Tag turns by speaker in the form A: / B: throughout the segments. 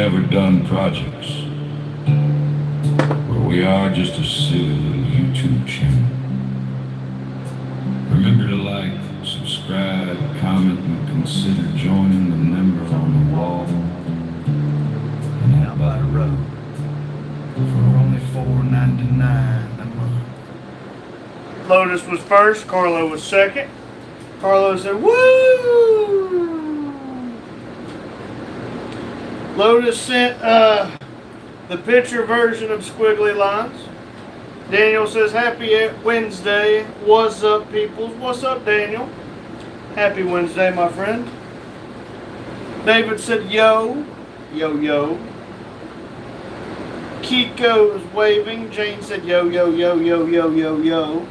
A: never done projects. Where we are just a silly little YouTube channel. Remember to like, subscribe, comment, and consider joining the number on the wall and out by the road for only $4.99 a month.
B: Lotus was first, Carlo was second. Carlo said, woo! Lotus sent the picture version of Squiggly Lines. Daniel says, happy Wednesday. What's up, peoples? What's up, Daniel? Happy Wednesday, my friend. David said, yo. Yo, yo. Kiko is waving. Jane said, yo, yo, yo, yo, yo, yo, yo.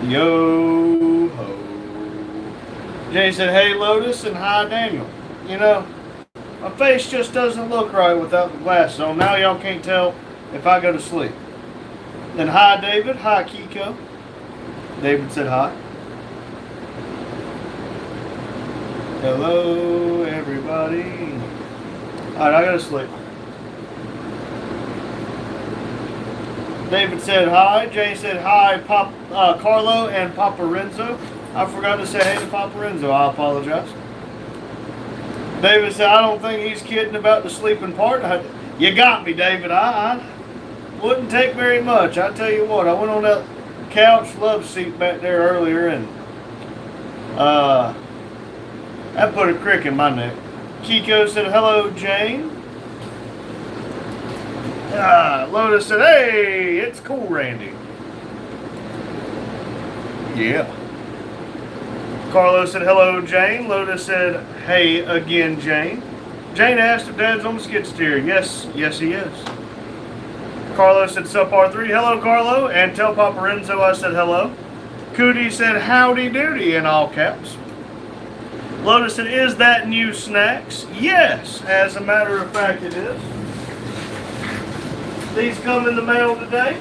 B: Yo ho. Jane said, hey, Lotus, and hi, Daniel. You know, my face just doesn't look right without the glasses on. Now y'all can't tell if I go to sleep. Then hi, David. Hi, Kiko. David said hi. Hello, everybody. Alright, I go to sleep. David said hi. Jay said hi, Carlo and Papa Renzo. I forgot to say hey to Papa Renzo. I apologize. David said, I don't think he's kidding about the sleeping part. You got me, David. I wouldn't take very much. I tell you what, I went on that couch love seat back there earlier, and that put a crick in my neck. Kiko said, hello, Jane. Lotus said, hey, it's cool, Randy. Yeah. Carlos said, hello, Jane. Lotus said, hey again, Jane. Jane asked if Dad's on the skid steer. Yes, yes, he is. Carlos said, sup, R3. Hello, Carlo. And tell Papa Renzo I said hello. Cootie said, howdy doody in all caps. Lotus said, is that new snacks? Yes, as a matter of fact, it is. These come in the mail today.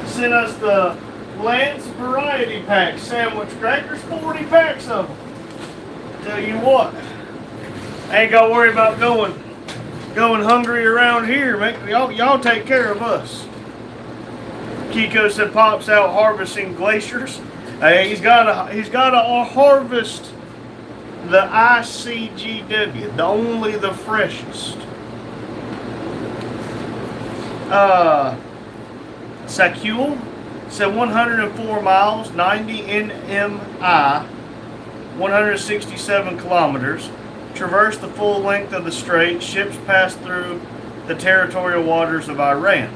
B: Sent us the Lance Variety Pack sandwich crackers, 40 packs of them. Tell you what, I ain't got to worry about going hungry around here. Y'all take care of us. Kiko said, Pop's out harvesting glaciers. Hey, he's got to harvest the ICGW, the freshest. Sakul said 104 miles, 90 nmi, 167 kilometers. Traversed the full length of the strait. Ships passed through the territorial waters of Iran.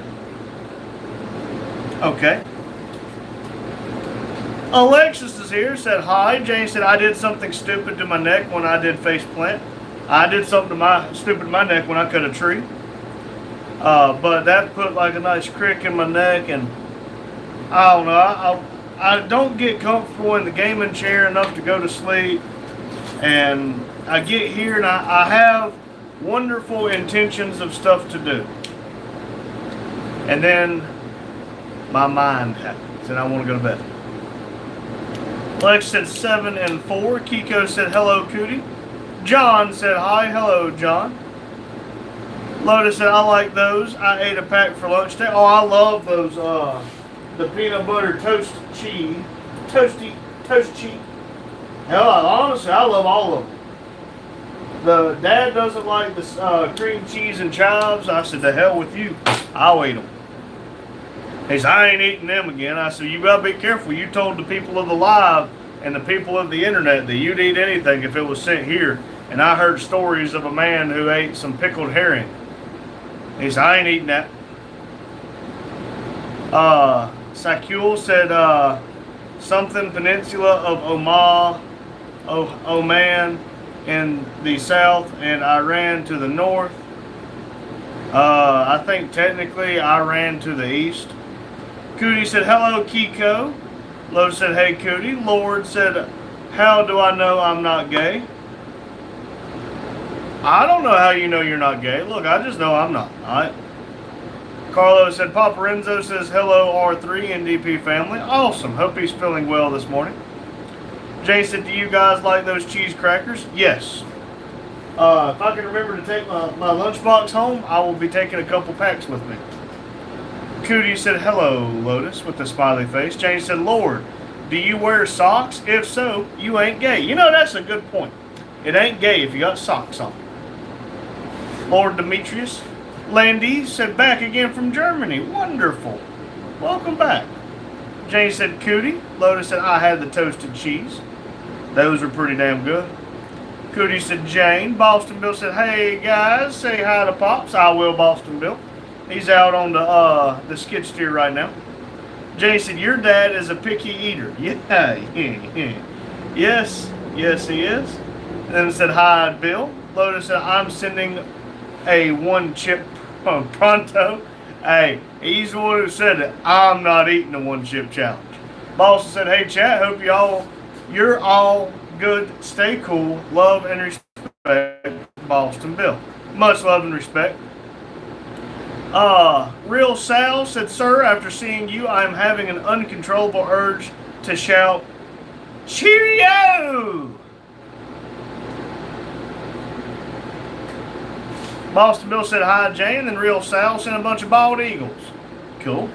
B: Okay. Alexis is here, said hi. Jane said, I did something stupid to my neck when I did face plant. I did something stupid to my neck when I cut a tree. But that put like a nice crick in my neck, and I don't know, I don't get comfortable in the gaming chair enough to go to sleep, and I get here and I have wonderful intentions of stuff to do, and then my mind happens and I want to go to bed. Lex said 7 and 4. Kiko said hello, Cootie. John said hi. Hello, John. Lotus said, I like those. I ate a pack for lunch today. Oh, I love those, the peanut butter toast cheese. Toast cheese. Hell, honestly, I love all of them. The dad doesn't like the cream cheese and chives. I said, the hell with you. I'll eat them. He said, I ain't eating them again. I said, you gotta be careful. You told the people of the live and the people of the internet that you'd eat anything if it was sent here. And I heard stories of a man who ate some pickled herring. He said, I ain't eating that. Sakul said something Peninsula of Oman in the south and Iran to the north. I think technically Iran to the east. Cootie said, hello, Kiko. Lotus said, hey, Cootie. Lord said, how do I know I'm not gay? I don't know how you know you're not gay. Look, I just know I'm not. All right. Carlo said, Papa Renzo says, hello, R3 NDP family. Awesome. Hope he's feeling well this morning. Jay said, do you guys like those cheese crackers? Yes. If I can remember to take my lunchbox home, I will be taking a couple packs with me. Cootie said, hello, Lotus, with a smiley face. Jane said, Lord, do you wear socks? If so, you ain't gay. You know, that's a good point. It ain't gay if you got socks on. Lord Demetrius. Landy said, back again from Germany. Wonderful. Welcome back. Jane said, Cootie. Lotus said, I had the toasted cheese. Those are pretty damn good. Cootie said, Jane. Boston Bill said, hey, guys, say hi to Pops. I will, Boston Bill. He's out on the skid steer right now. Jane said, your dad is a picky eater. Yeah. Yes, he is. And then said, hi, Bill. Lotus said, I'm sending a one chip pronto. Hey, he's the one who said it. I'm not eating the one chip challenge. Boston said, hey, chat, hope you're all good. Stay cool. Love and respect, Boston Bill. Much love and respect. Real Sal said, sir, after seeing you, I am having an uncontrollable urge to shout, Cheerio! Boston Bill said, hi, Jane, and Real Sal sent a bunch of bald eagles. Cool.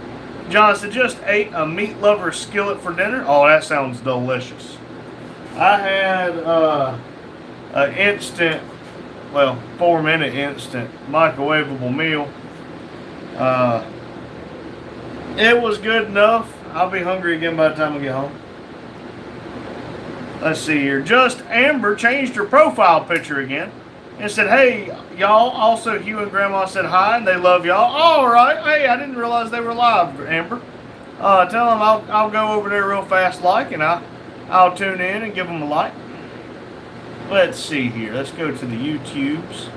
B: John said, just ate a meat lover skillet for dinner. Oh, that sounds delicious. I had an instant, 4-minute instant microwavable meal. It was good enough. I'll be hungry again by the time I get home. Let's see here. Just Amber changed her profile picture again and said, hey, y'all. Also, Hugh and Grandma said hi, and they love y'all. All right. Hey, I didn't realize they were live, Amber. Tell them I'll go over there real fast, and I'll tune in and give them a like. Let's see here. Let's go to the YouTubes.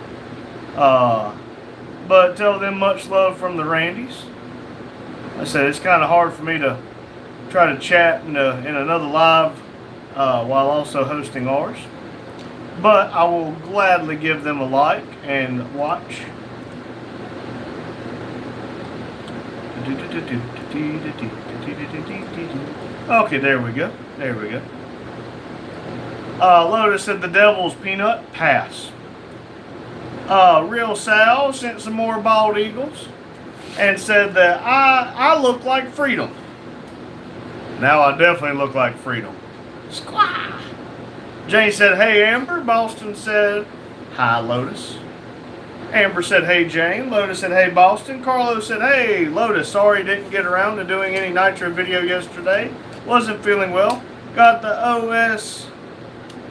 B: But tell them much love from the Randys. I said it's kind of hard for me to try to chat in another live while also hosting ours. But I will gladly give them a like and watch. Okay, there we go. Lotus said the devil's peanut. Pass. Real Sal sent some more bald eagles and said that I look like freedom. Now I definitely look like freedom. Squaw. Jane said, hey, Amber. Boston said, hi, Lotus. Amber said, hey, Jane. Lotus said, hey, Boston. Carlos said, hey, Lotus. Sorry didn't get around to doing any Nitro video yesterday. Wasn't feeling well. Got the OS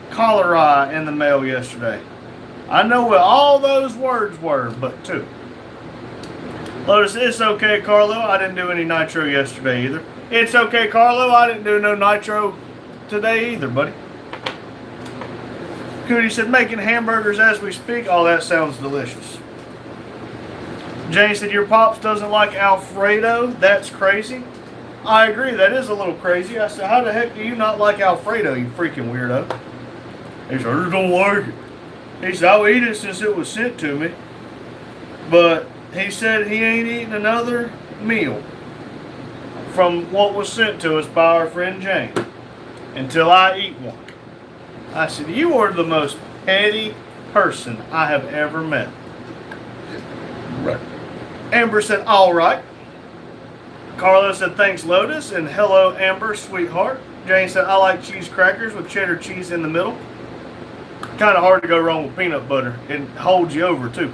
B: cholera in the mail yesterday. I know what all those words were, but two. Lotus, it's okay, Carlo. I didn't do any Nitro yesterday either. It's okay, Carlo. I didn't do no Nitro today either, buddy. Cootie said, making hamburgers as we speak. Oh, that sounds delicious. Jane said, your Pops doesn't like Alfredo. That's crazy. I agree. That is a little crazy. I said, how the heck do you not like Alfredo, you freaking weirdo? He said, I just don't like it. He said, I'll eat it since it was sent to me. But he said he ain't eating another meal from what was sent to us by our friend Jane until I eat one. I said, you are the most petty person I have ever met. Right. Amber said, all right. Carlos said, thanks, Lotus. And hello, Amber, sweetheart. Jane said, I like cheese crackers with cheddar cheese in the middle. Kind of hard to go wrong with peanut butter. It holds you over, too.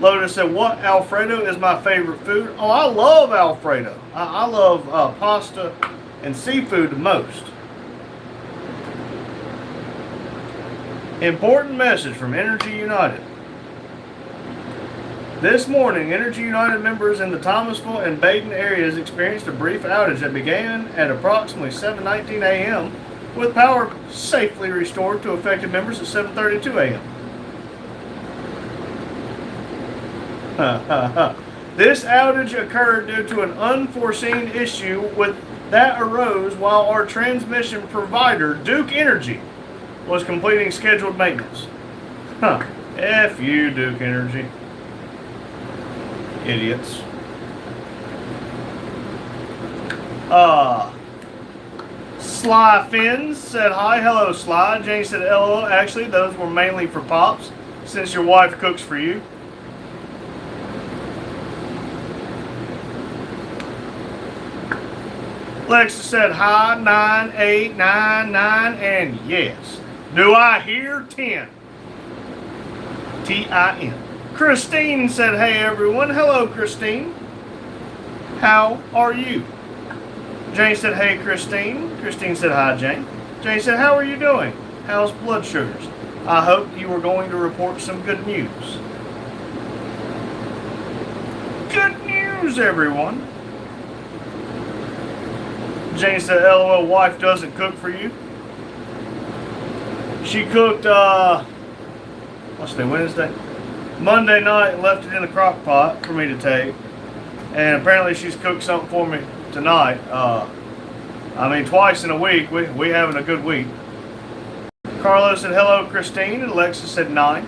B: Lotus said, what? Alfredo is my favorite food. Oh, I love Alfredo. I love pasta and seafood the most. Important message from Energy United. This morning, Energy United members in the Thomasville and Baden areas experienced a brief outage that began at approximately 7:19 a.m. with power safely restored to affected members at 7:32 a.m. This outage occurred due to an unforeseen issue that arose while our transmission provider, Duke Energy, was completing scheduled maintenance. F you, Duke Energy. Idiots. Sly Fins said hi. Hello, Sly. Jane said LOL. Actually, those were mainly for Pops. since your wife cooks for you. Alexa said hi, 9899, and yes. Do I hear 10? T-I-N. Christine said, hey everyone. Hello, Christine. How are you? Jane said, hey, Christine. Christine said, hi, Jane. Jane said, how are you doing? How's blood sugars? I hope you were going to report some good news. Good news, everyone. Jane said, LOL, wife doesn't cook for you. She cooked, what's today, Wednesday? Monday night and left it in the crock pot for me to take. And apparently she's cooked something for me tonight. I mean, twice in a week. We having a good week. Carlos said, hello, Christine. And Alexa said, 9.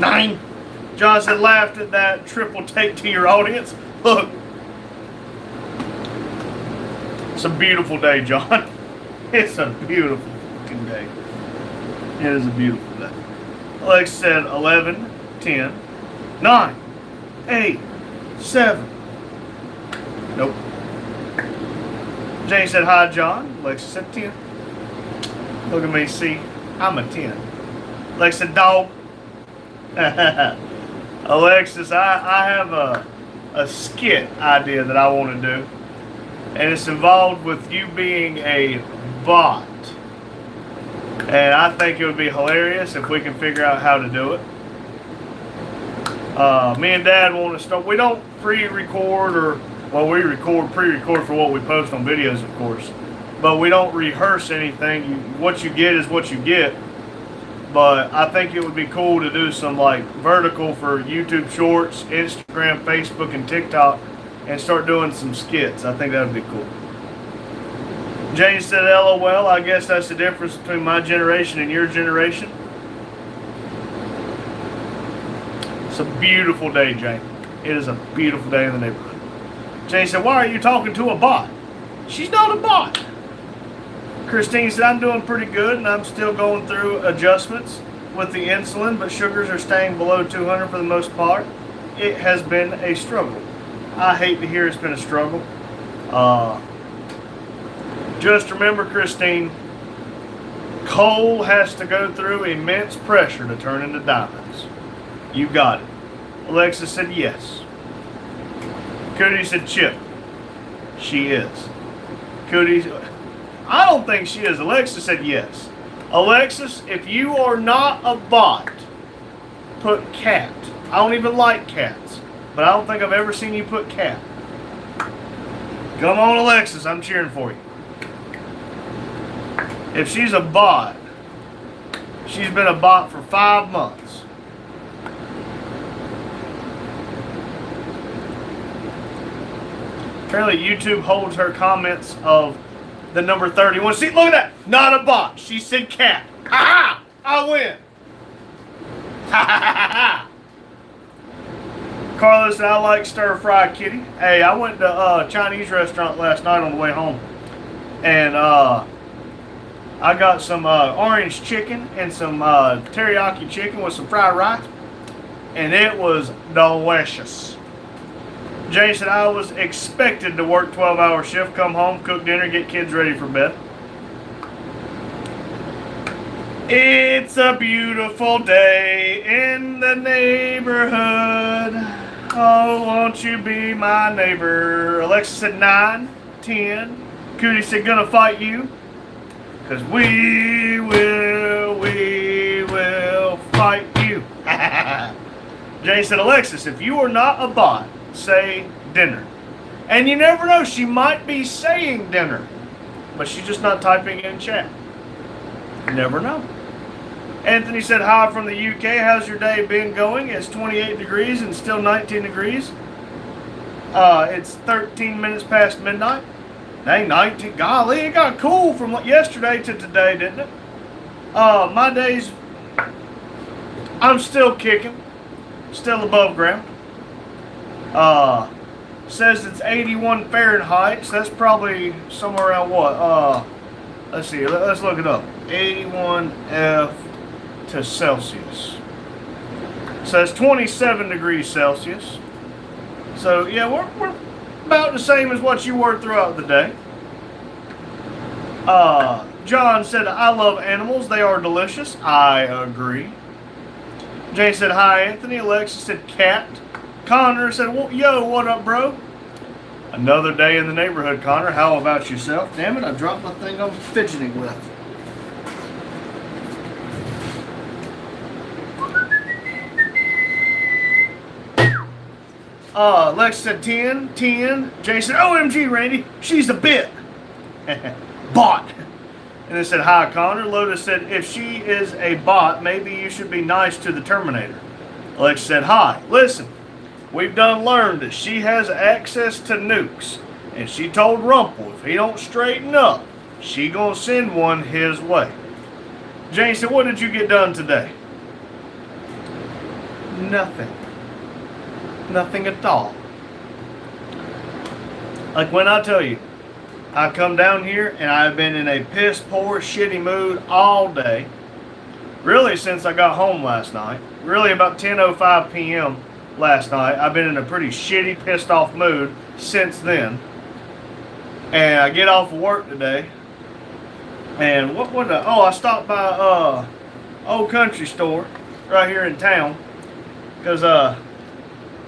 B: 9. John said, laughed at that triple take to your audience. Look. It's a beautiful day, John. It's a beautiful fucking day. It is a beautiful day. Alexa said 11, 10, 9, 8, 7. Nope. Jane said, hi, John. Alexa said 10. Look at me, see? I'm a 10. Alexa said, dog. Alexis, I have a skit idea that I want to do. And it's involved with you being a bot. And I think it would be hilarious if we can figure out how to do it. Me and Dad want to start. We don't pre-record we record pre-record for what we post on videos, of course. But we don't rehearse anything. What you get is what you get. But I think it would be cool to do some like vertical for YouTube Shorts, Instagram, Facebook, and TikTok, and start doing some skits. I think that would be cool. Jane said, LOL, I guess that's the difference between my generation and your generation. It's a beautiful day, Jane. It is a beautiful day in the neighborhood. Jane said, why are you talking to a bot? She's not a bot. Christine said, I'm doing pretty good, and I'm still going through adjustments with the insulin, but sugars are staying below 200 for the most part. It has been a struggle. I hate to hear it's been a struggle. Just remember, Christine, coal has to go through immense pressure to turn into diamonds. You got it. Alexa said yes. Cootie said Chip. She is. Cootie, I don't think she is. Alexa said yes. Alexis, if you are not a bot, put cat. I don't even like cats, but I don't think I've ever seen you put cat. Come on, Alexis, I'm cheering for you. If she's a bot, she's been a bot for 5 months. Apparently YouTube holds her comments of the number 31. See, look at that. Not a bot. She said cat. Ha ha! I win. Ha ha ha ha! Carlos said, I like stir-fry kitty. Hey, I went to a Chinese restaurant last night on the way home. And I got some orange chicken and some teriyaki chicken with some fried rice. And it was delicious. Jane said, I was expected to work 12-hour shift, come home, cook dinner, get kids ready for bed. It's a beautiful day in the neighborhood. Oh, won't you be my neighbor? Alexa said 9, 10. Cootie said, gonna fight you. Because we will fight you. Jane said, Alexis, if you are not a bot, say dinner. And you never know, she might be saying dinner, but she's just not typing in chat. You never know. Anthony said, hi from the UK. How's your day been going? It's 28 degrees and still 19 degrees. It's 13 minutes past midnight. Dang, 19. Golly, it got cool from yesterday to today, didn't it? My days, I'm still kicking. Still above ground. Says it's 81 Fahrenheit, so that's probably somewhere around what? Let's see, let's look it up. 81 F to Celsius. So it's 27 degrees Celsius. So yeah, we're about the same as what you were throughout the day. John said, I love animals. They are delicious. I agree. Jane said, hi, Anthony. Alexis said, cat. Connor said, well, yo, what up, bro? Another day in the neighborhood, Connor. How about yourself? Damn it, I dropped my thing I'm fidgeting with. Lex said 10. Jay said, OMG, Randy, she's a bit. Bot. And it said, hi, Connor. Lotus said, if she is a bot, maybe you should be nice to the Terminator. Lex said, hi, listen, we've done learned that she has access to nukes. And she told Rumple if he don't straighten up, she gonna send one his way. Jane said, what did you get done today? Nothing. Nothing at all. Like when I tell you, I come down here and I've been in a piss poor, shitty mood all day. Really since I got home last night. Really about 10:05 p.m. last night. I've been in a pretty shitty, pissed off mood since then. And I get off of work today. And I stopped by Old Country Store right here in town. Because I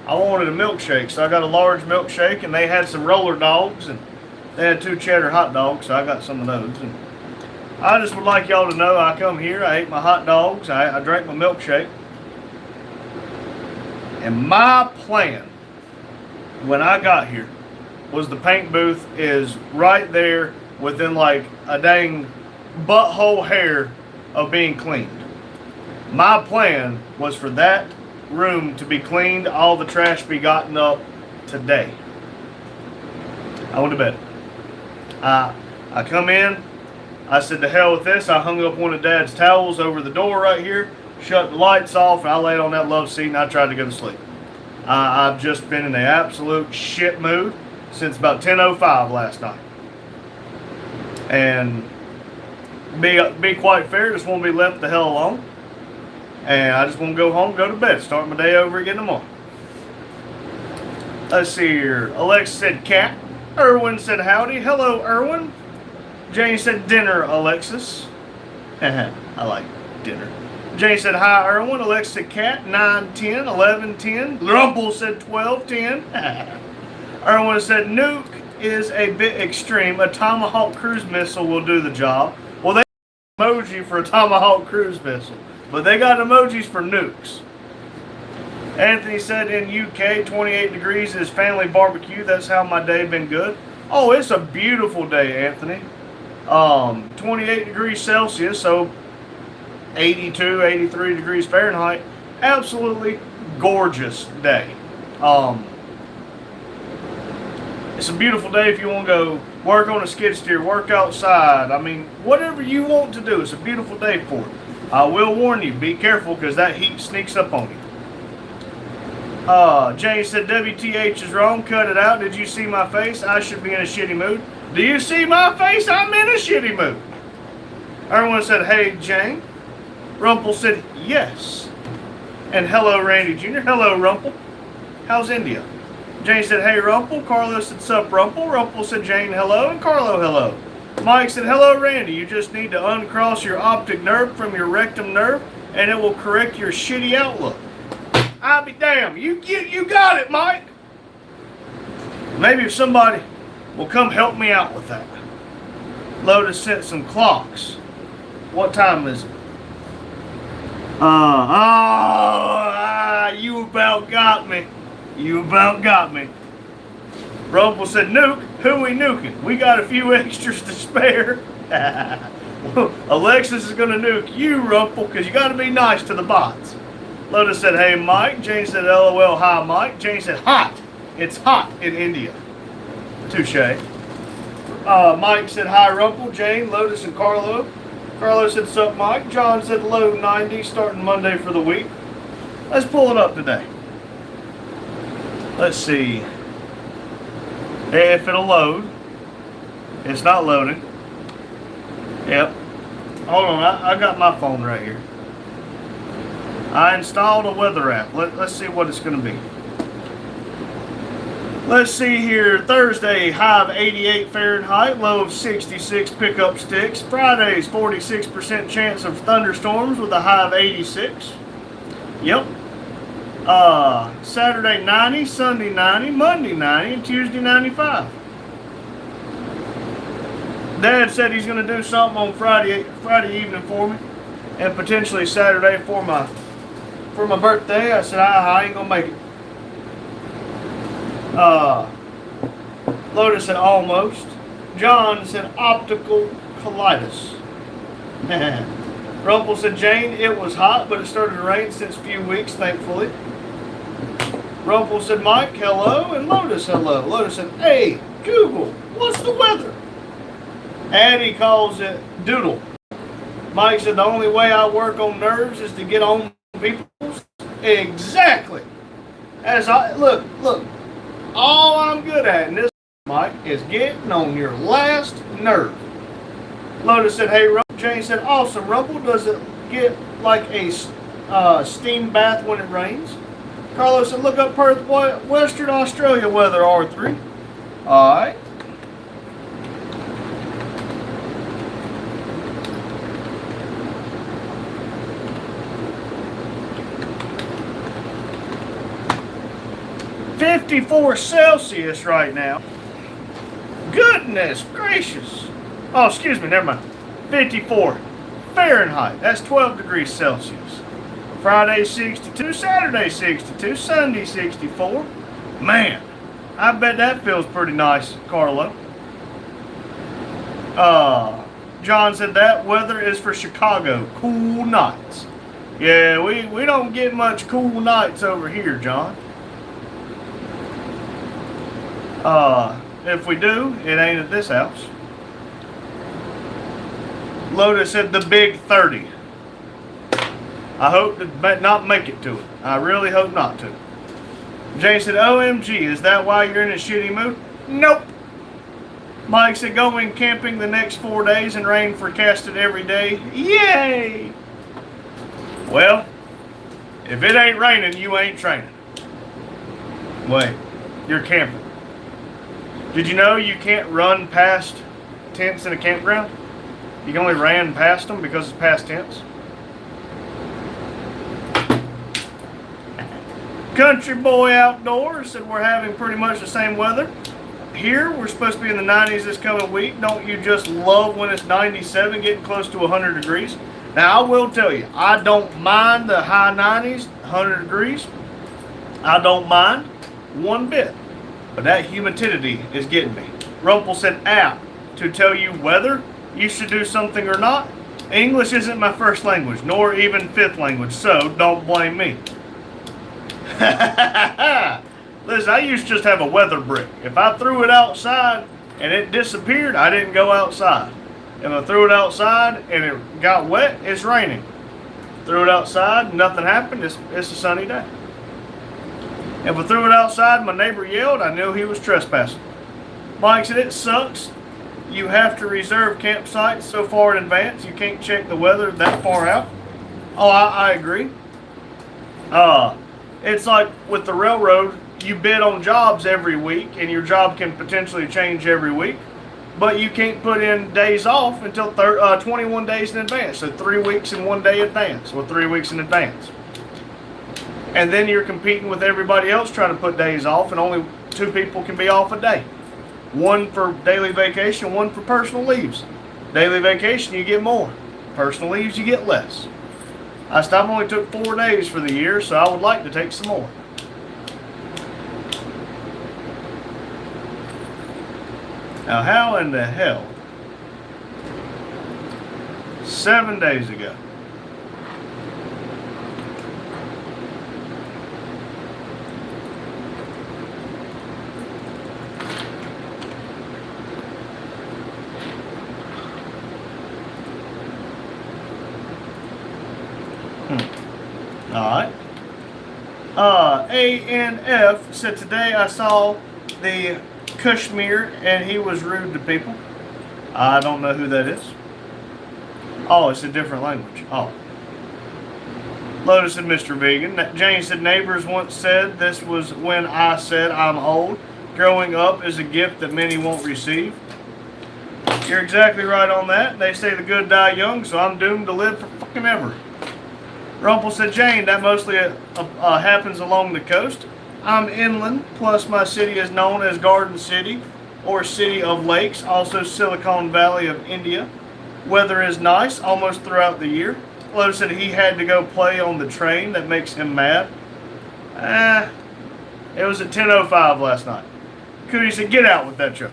B: wanted a milkshake. So I got a large milkshake and they had some roller dogs and they had 2 cheddar hot dogs, so I got some of those. And I just would like y'all to know I come here, I ate my hot dogs, I drank my milkshake. And my plan when I got here was the paint booth is right there within like a dang butthole hair of being cleaned. My plan was for that room to be cleaned, all the trash be gotten up today. I went to bed. I come in, I said to hell with this, I hung up one of Dad's towels over the door right here, shut the lights off, and I laid on that love seat and I tried to go to sleep. I've just been in an absolute shit mood since about 10:05 last night. And be quite fair, just want to be left the hell alone. And I just want to go home, go to bed, start my day over again tomorrow. Let's see here. Alexa said cat. Erwin said howdy. Hello, Erwin. Jane said dinner, Alexis. I like dinner. Jane said hi, Erwin. Alexa said cat. 9, 10, 11, 10. Rumple said 12, 10. Erwin said nuke is a bit extreme. A Tomahawk cruise missile will do the job. Well, they got an emoji for a Tomahawk cruise missile, but they got emojis for nukes. Anthony said in UK, 28 degrees is family barbecue. That's how my day been good. Oh, it's a beautiful day, Anthony. 28 degrees Celsius, so 82, 83 degrees Fahrenheit. Absolutely gorgeous day. It's a beautiful day if you want to go work on a skid steer, work outside. I mean, whatever you want to do, it's a beautiful day for it. I will warn you, be careful because that heat sneaks up on you. Jane said WTH is wrong, cut it out. Did you see my face? I should be in a shitty mood. Do you see my face? I'm in a shitty mood. Everyone said, hey, Jane. Rumple said, yes. And hello, Randy Jr. Hello, Rumple. How's India? Jane said, hey, Rumple. Carlo said, sup, Rumple. Rumple said, Jane, hello. And Carlo, hello. Mike said, hello, Randy. You just need to uncross your optic nerve from your rectum nerve, and it will correct your shitty outlook. I'll be damned. You got it, Mike. Maybe if somebody will come help me out with that. Lotus sent some clocks. What time is it? You about got me. You about got me. Rumple said, nuke? Who we nuking? We got a few extras to spare. Alexis is going to nuke you, Rumple, because you got to be nice to the bots. Lotus said, hey, Mike. Jane said, LOL, hi, Mike. Jane said, hot. It's hot in India. Touche. Mike said, hi, Rumple. Jane, Lotus, and Carlo. Carlo said, sup, Mike. John said, low 90, starting Monday for the week. Let's pull it up today. Let's see. If it'll load. It's not loading. Yep. Hold on, I got my phone right here. I installed a weather app. Let's see what it's going to be. Let's see here. Thursday, high of 88 Fahrenheit, low of 66 pickup sticks. Friday's 46% chance of thunderstorms with a high of 86. Yep. Saturday 90, Sunday 90, Monday 90, and Tuesday 95. Dad said he's going to do something on Friday evening for me, and potentially Saturday for my birthday. I said I ain't gonna make it. Lotus said almost. John said optical colitis. Rumpel said, Jane, it was hot, but it started to rain since a few weeks, thankfully. Rumpel said, Mike, hello, and Lotus, hello. Lotus said, hey, Google, what's the weather? Addie calls it doodle. Mike said, the only way I work on nerves is to get on people's. Exactly. Look, all I'm good at in this, Mike, is getting on your last nerve. Lotus said, hey, Rumpel. Jane said, awesome, Rumpel. Does it get like a steam bath when it rains? Carlos said, look up Perth, Western Australia weather, R3. All right. .54 Celsius right now. Goodness gracious. Oh, excuse me, never mind. 54 Fahrenheit. That's 12 degrees Celsius. Friday 62, Saturday 62, Sunday 64. Man, I bet that feels pretty nice, Carlo. John said that weather is for Chicago. Cool nights. Yeah, we don't get much cool nights over here, John. If we do, it ain't at this house. Lotus said the big 30. I hope to not make it to it. I really hope not to. Jane said, OMG, is that why you're in a shitty mood? Nope. Mike said, going camping the next 4 days and rain forecasted every day. Yay! Well, if it ain't raining, you ain't training. Wait, you're camping. Did you know you can't run past tents in a campground? You can only ran past them because it's past tense. Country Boy Outdoors said we're having pretty much the same weather. Here, we're supposed to be in the 90s this coming week. Don't you just love when it's 97, getting close to 100 degrees? Now, I will tell you, I don't mind the high 90s, 100 degrees. I don't mind one bit. But that humidity is getting me. Rumpel said app to tell you whether you should do something or not. English isn't my first language, nor even fifth language, so don't blame me. Listen, I used to just have a weather brick. If I threw it outside and it disappeared, I didn't go outside. If I threw it outside and it got wet, it's raining. Threw it outside, nothing happened, it's a sunny day. If I threw it outside, my neighbor yelled, I knew he was trespassing. Mike said, it sucks. You have to reserve campsites so far in advance. You can't check the weather that far out. Oh, I agree. It's like with the railroad, you bid on jobs every week, and your job can potentially change every week. But you can't put in days off until 21 days in advance. So 3 weeks and 1 day advance, or 3 weeks in advance. And then you're competing with everybody else trying to put days off, and only 2 people can be off a day. One for daily vacation, one for personal leaves. Daily vacation, you get more. Personal leaves, you get less. I've only took 4 days for the year, so I would like to take some more. Now, how in the hell, 7 days ago, Alright. ANF said today I saw the Kashmir and he was rude to people. I don't know who that is. Oh, it's a different language. Oh. Lotus said, Mr. Vegan. Jane said, neighbors once said this was when I said I'm old. Growing up is a gift that many won't receive. You're exactly right on that. They say the good die young, so I'm doomed to live for fucking ever. Rumpel said, Jane, that mostly happens along the coast. I'm inland, plus my city is known as Garden City or City of Lakes, also Silicon Valley of India. Weather is nice almost throughout the year. Lotus said he had to go play on the train that makes him mad. It was at 10:05 last night. Cootie said, get out with that joke.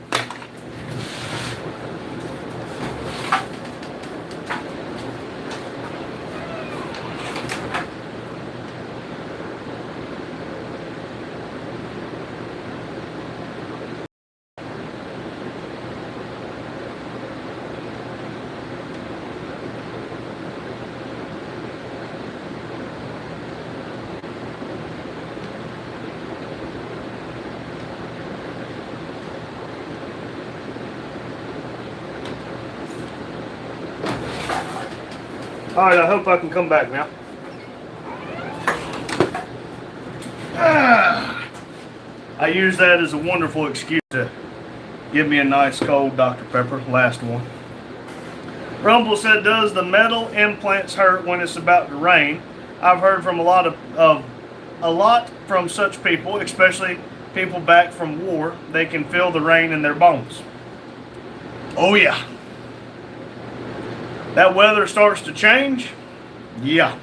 B: Alright, I hope I can come back now. I use that as a wonderful excuse to give me a nice cold Dr. Pepper. Last one. Rumble said, does the metal implants hurt when it's about to rain? I've heard from a lot from such people, especially people back from war. They can feel the rain in their bones. Oh yeah. That weather starts to change? Yeah.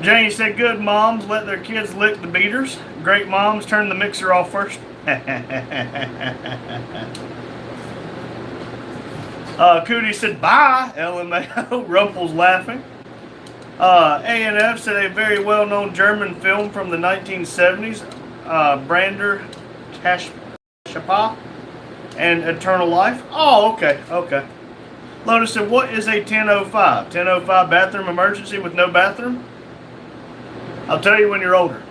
B: Jane said, good moms let their kids lick the beaters. Great moms turn the mixer off first. Cootie said, bye, LMAO. Rumpel's laughing. A&F said, a very well-known German film from the 1970s, Brander Kashapa and Eternal Life. Oh, okay. Lotus said, what is a 10:05? 10:05 bathroom emergency with no bathroom? I'll tell you when you're older.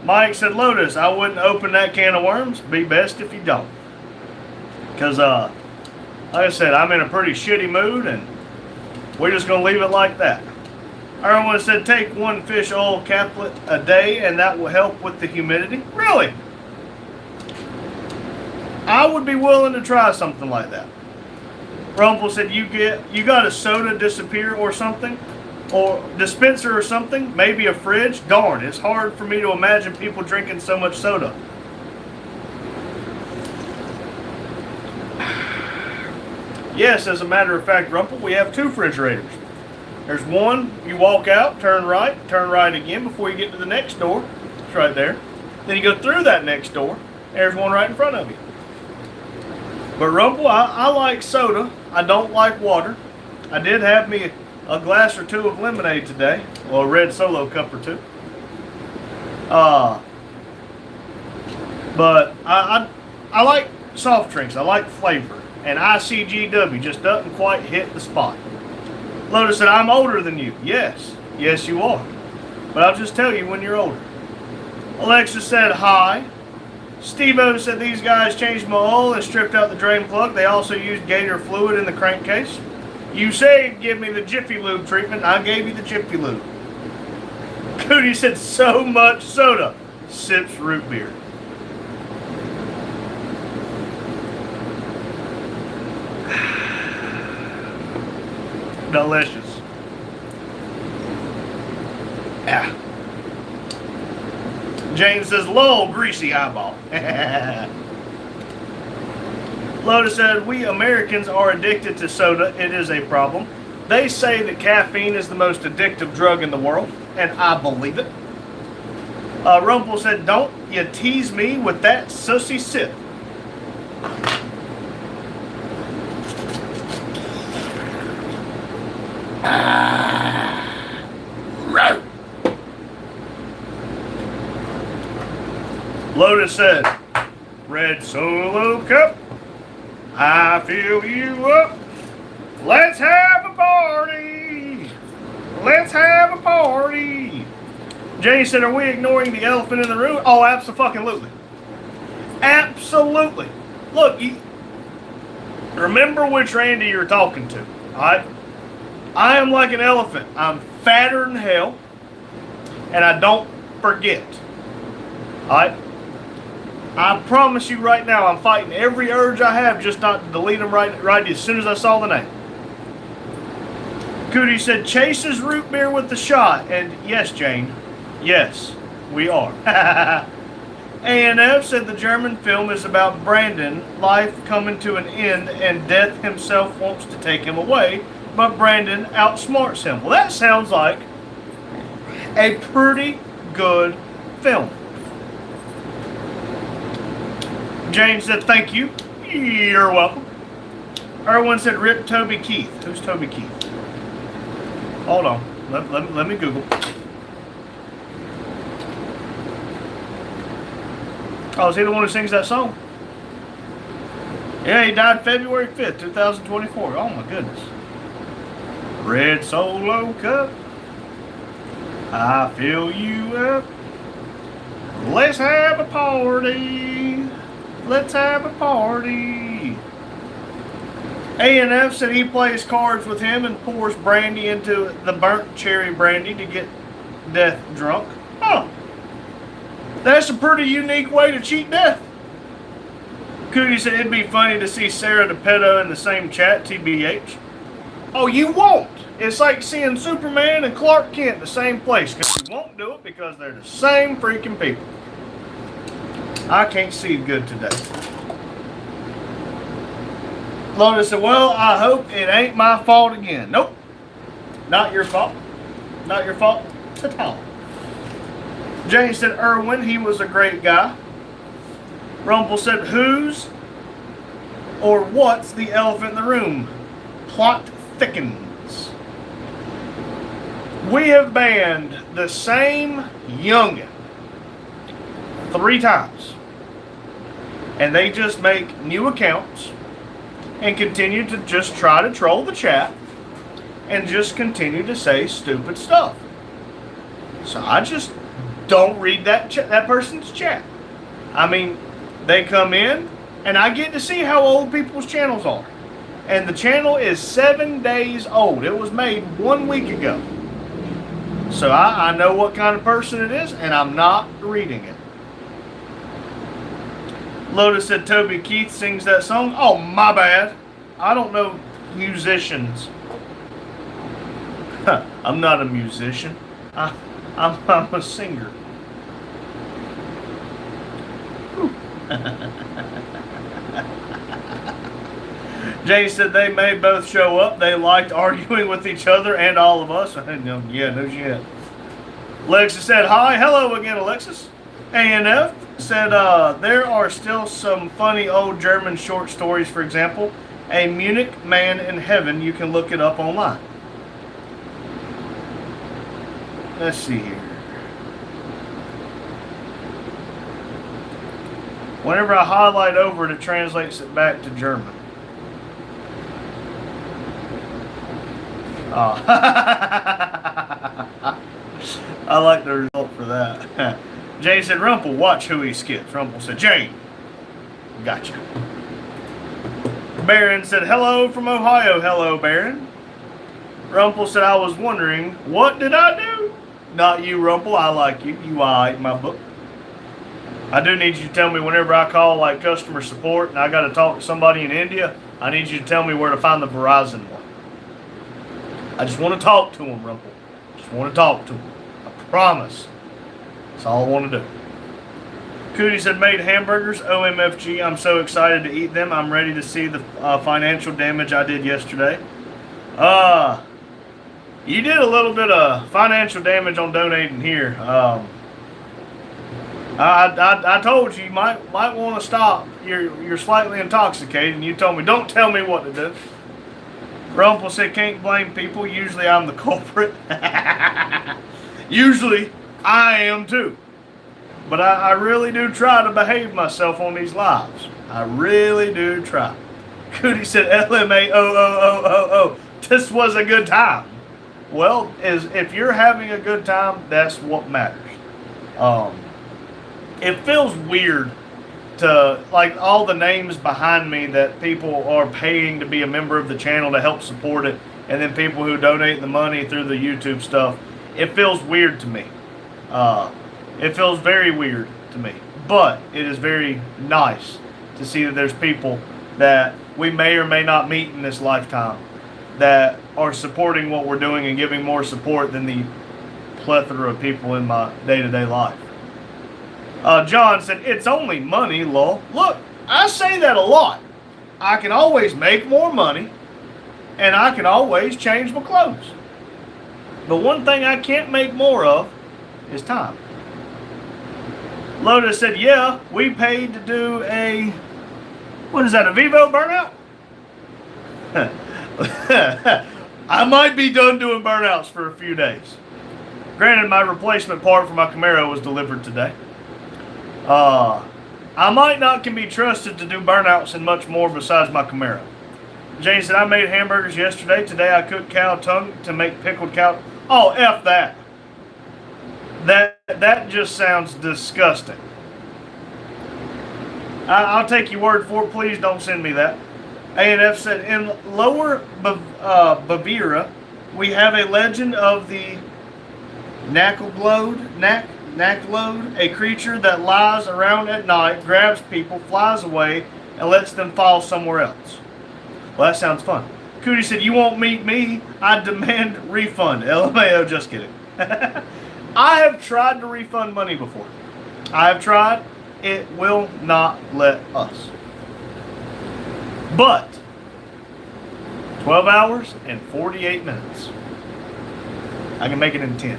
B: Mike said, Lotus, I wouldn't open that can of worms. Be best if you don't. Because, like I said, I'm in a pretty shitty mood, and we're just going to leave it like that. Erwin said, take one fish oil caplet a day, and that will help with the humidity. Really? I would be willing to try something like that. Rumpel said, you got a soda disappear or something? Or dispenser or something? Maybe a fridge? Darn, it's hard for me to imagine people drinking so much soda. Yes, as a matter of fact, Rumpel, we have 2 refrigerators. There's one, you walk out, turn right again before you get to the next door. It's right there. Then you go through that next door. There's one right in front of you. But Rumpel, I like soda. I don't like water. I did have me a glass or 2 of lemonade today. Well, a red Solo cup or 2. But I like soft drinks. I like flavor. And ICGW just doesn't quite hit the spot. Lotus said, I'm older than you. Yes. Yes, you are. But I'll just tell you when you're older. Alexa said, hi. Steve-O said, these guys changed my oil and stripped out the drain plug. They also used Gator fluid in the crankcase. You say give me the Jiffy Lube treatment. I gave you the Jiffy Lube. Cootie said, so much soda. Sips root beer. Delicious. Yeah. James says, lol, greasy eyeball. Lotus said, we Americans are addicted to soda. It is a problem. They say that caffeine is the most addictive drug in the world, and I believe it. Rumpel said, don't you tease me with that sussy sip. Lotus said, red Solo cup, I fill you up. Let's have a party. Let's have a party. Jay said, are we ignoring the elephant in the room? Oh, absolutely. Absolutely. Look, remember which Randy you're talking to, all right? I am like an elephant. I'm fatter than hell. and I don't forget. Alright? I promise you right now, I'm fighting every urge I have just not to delete them right as soon as I saw the name. Cootie said, Chase's root beer with the shot. And yes, Jane, yes, we are. ANF said the German film is about Brandon, life coming to an end, and death himself wants to take him away, but Brandon outsmarts him. Well, that sounds like a pretty good film. Jane said, thank you. You're welcome. Erwin said, rip Toby Keith. Who's Toby Keith? Hold on. Let me Google. Oh, is he the one who sings that song? Yeah, he died February 5th, 2024. Oh, my goodness. Red Solo Cup. I fill you up. Let's have a party. Let's have a party. ANF said he plays cards with him and pours brandy into the burnt cherry brandy to get death drunk. Oh, that's a pretty unique way to cheat death. Cootie said it'd be funny to see Sarah DePeto in the same chat, TBH. Oh, you won't. It's like seeing Superman and Clark Kent in the same place. Because you won't do it because they're the same freaking people. I can't see good today. Lotus said, well, I hope it ain't my fault again. Nope. Not your fault. Not your fault at all. Jane said, Erwin, he was a great guy. Rumple said, who's or what's the elephant in the room? Plot thickens. We have banned the same youngin' 3 times. And they just make new accounts and continue to just try to troll the chat and just continue to say stupid stuff. So I just don't read that person's chat. I mean, they come in and I get to see how old people's channels are. And the channel is 7 days old. It was made 1 week ago. So I know what kind of person it is and I'm not reading it. Lotus said Toby Keith sings that song. Oh, my bad. I don't know musicians. I'm not a musician. I'm a singer. Jay said they may both show up. They liked arguing with each other and all of us. Yeah, no shit. Alexis said hi. Hello again, Alexis. ANF said there are still some funny old German short stories. For example, A Munich Man in Heaven. You can look it up online. Let's see here. Whenever I highlight over it, it translates it back to German. Oh. I like the result for that. Jane said, Rumple, watch who he skips. Rumple said, Jane, gotcha. Baron said, hello from Ohio. Hello, Baron. Rumple said, I was wondering, what did I do? Not you, Rumple. I like you. You like my book. I do need you to tell me whenever I call like customer support and I got to talk to somebody in India, I need you to tell me where to find the Verizon one. I just want to talk to them, Rumple. Just want to talk to them. I promise. That's all I want to do. Cootie said, made hamburgers. OMFG. I'm so excited to eat them. I'm ready to see the financial damage I did yesterday. You did a little bit of financial damage on donating here. I told you might want to stop. You're slightly intoxicated, and you told me, don't tell me what to do. Rumple said, can't blame people. Usually I'm the culprit. Usually I am too. But I really do try to behave myself on these lives. I really do try. Cootie said, LMAO. This was a good time. Well, if you're having a good time, that's what matters. It feels weird to, like, all the names behind me that people are paying to be a member of the channel to help support it, and then people who donate the money through the YouTube stuff. It feels weird to me It feels very weird to me, but it is very nice to see that there's people that we may or may not meet in this lifetime that are supporting what we're doing and giving more support than the plethora of people in my day-to-day life. John said, it's only money, lol. Look, I say that a lot. I can always make more money, and I can always change my clothes. But one thing I can't make more of is time. Lotus said, yeah, we paid to do a, what is that, a Vivo burnout? I might be done doing burnouts for a few days. Granted, my replacement part for my Camaro was delivered today. I might not can be trusted to do burnouts and much more besides my Camaro. Jane said, I made hamburgers yesterday. Today I cooked cow tongue to make pickled cow. Oh, F that. That just sounds disgusting. I'll take your word for it. Please don't send me that. A&F said, in Lower Bavaria, we have a legend of the Nacklode, a creature that lies around at night, grabs people, flies away, and lets them fall somewhere else. Well, that sounds fun. Cootie said, you won't meet me. I demand refund. LMAO, just kidding. I have tried to refund money before. I have tried. It will not let us. But 12 hours and 48 minutes. I can make it in 10.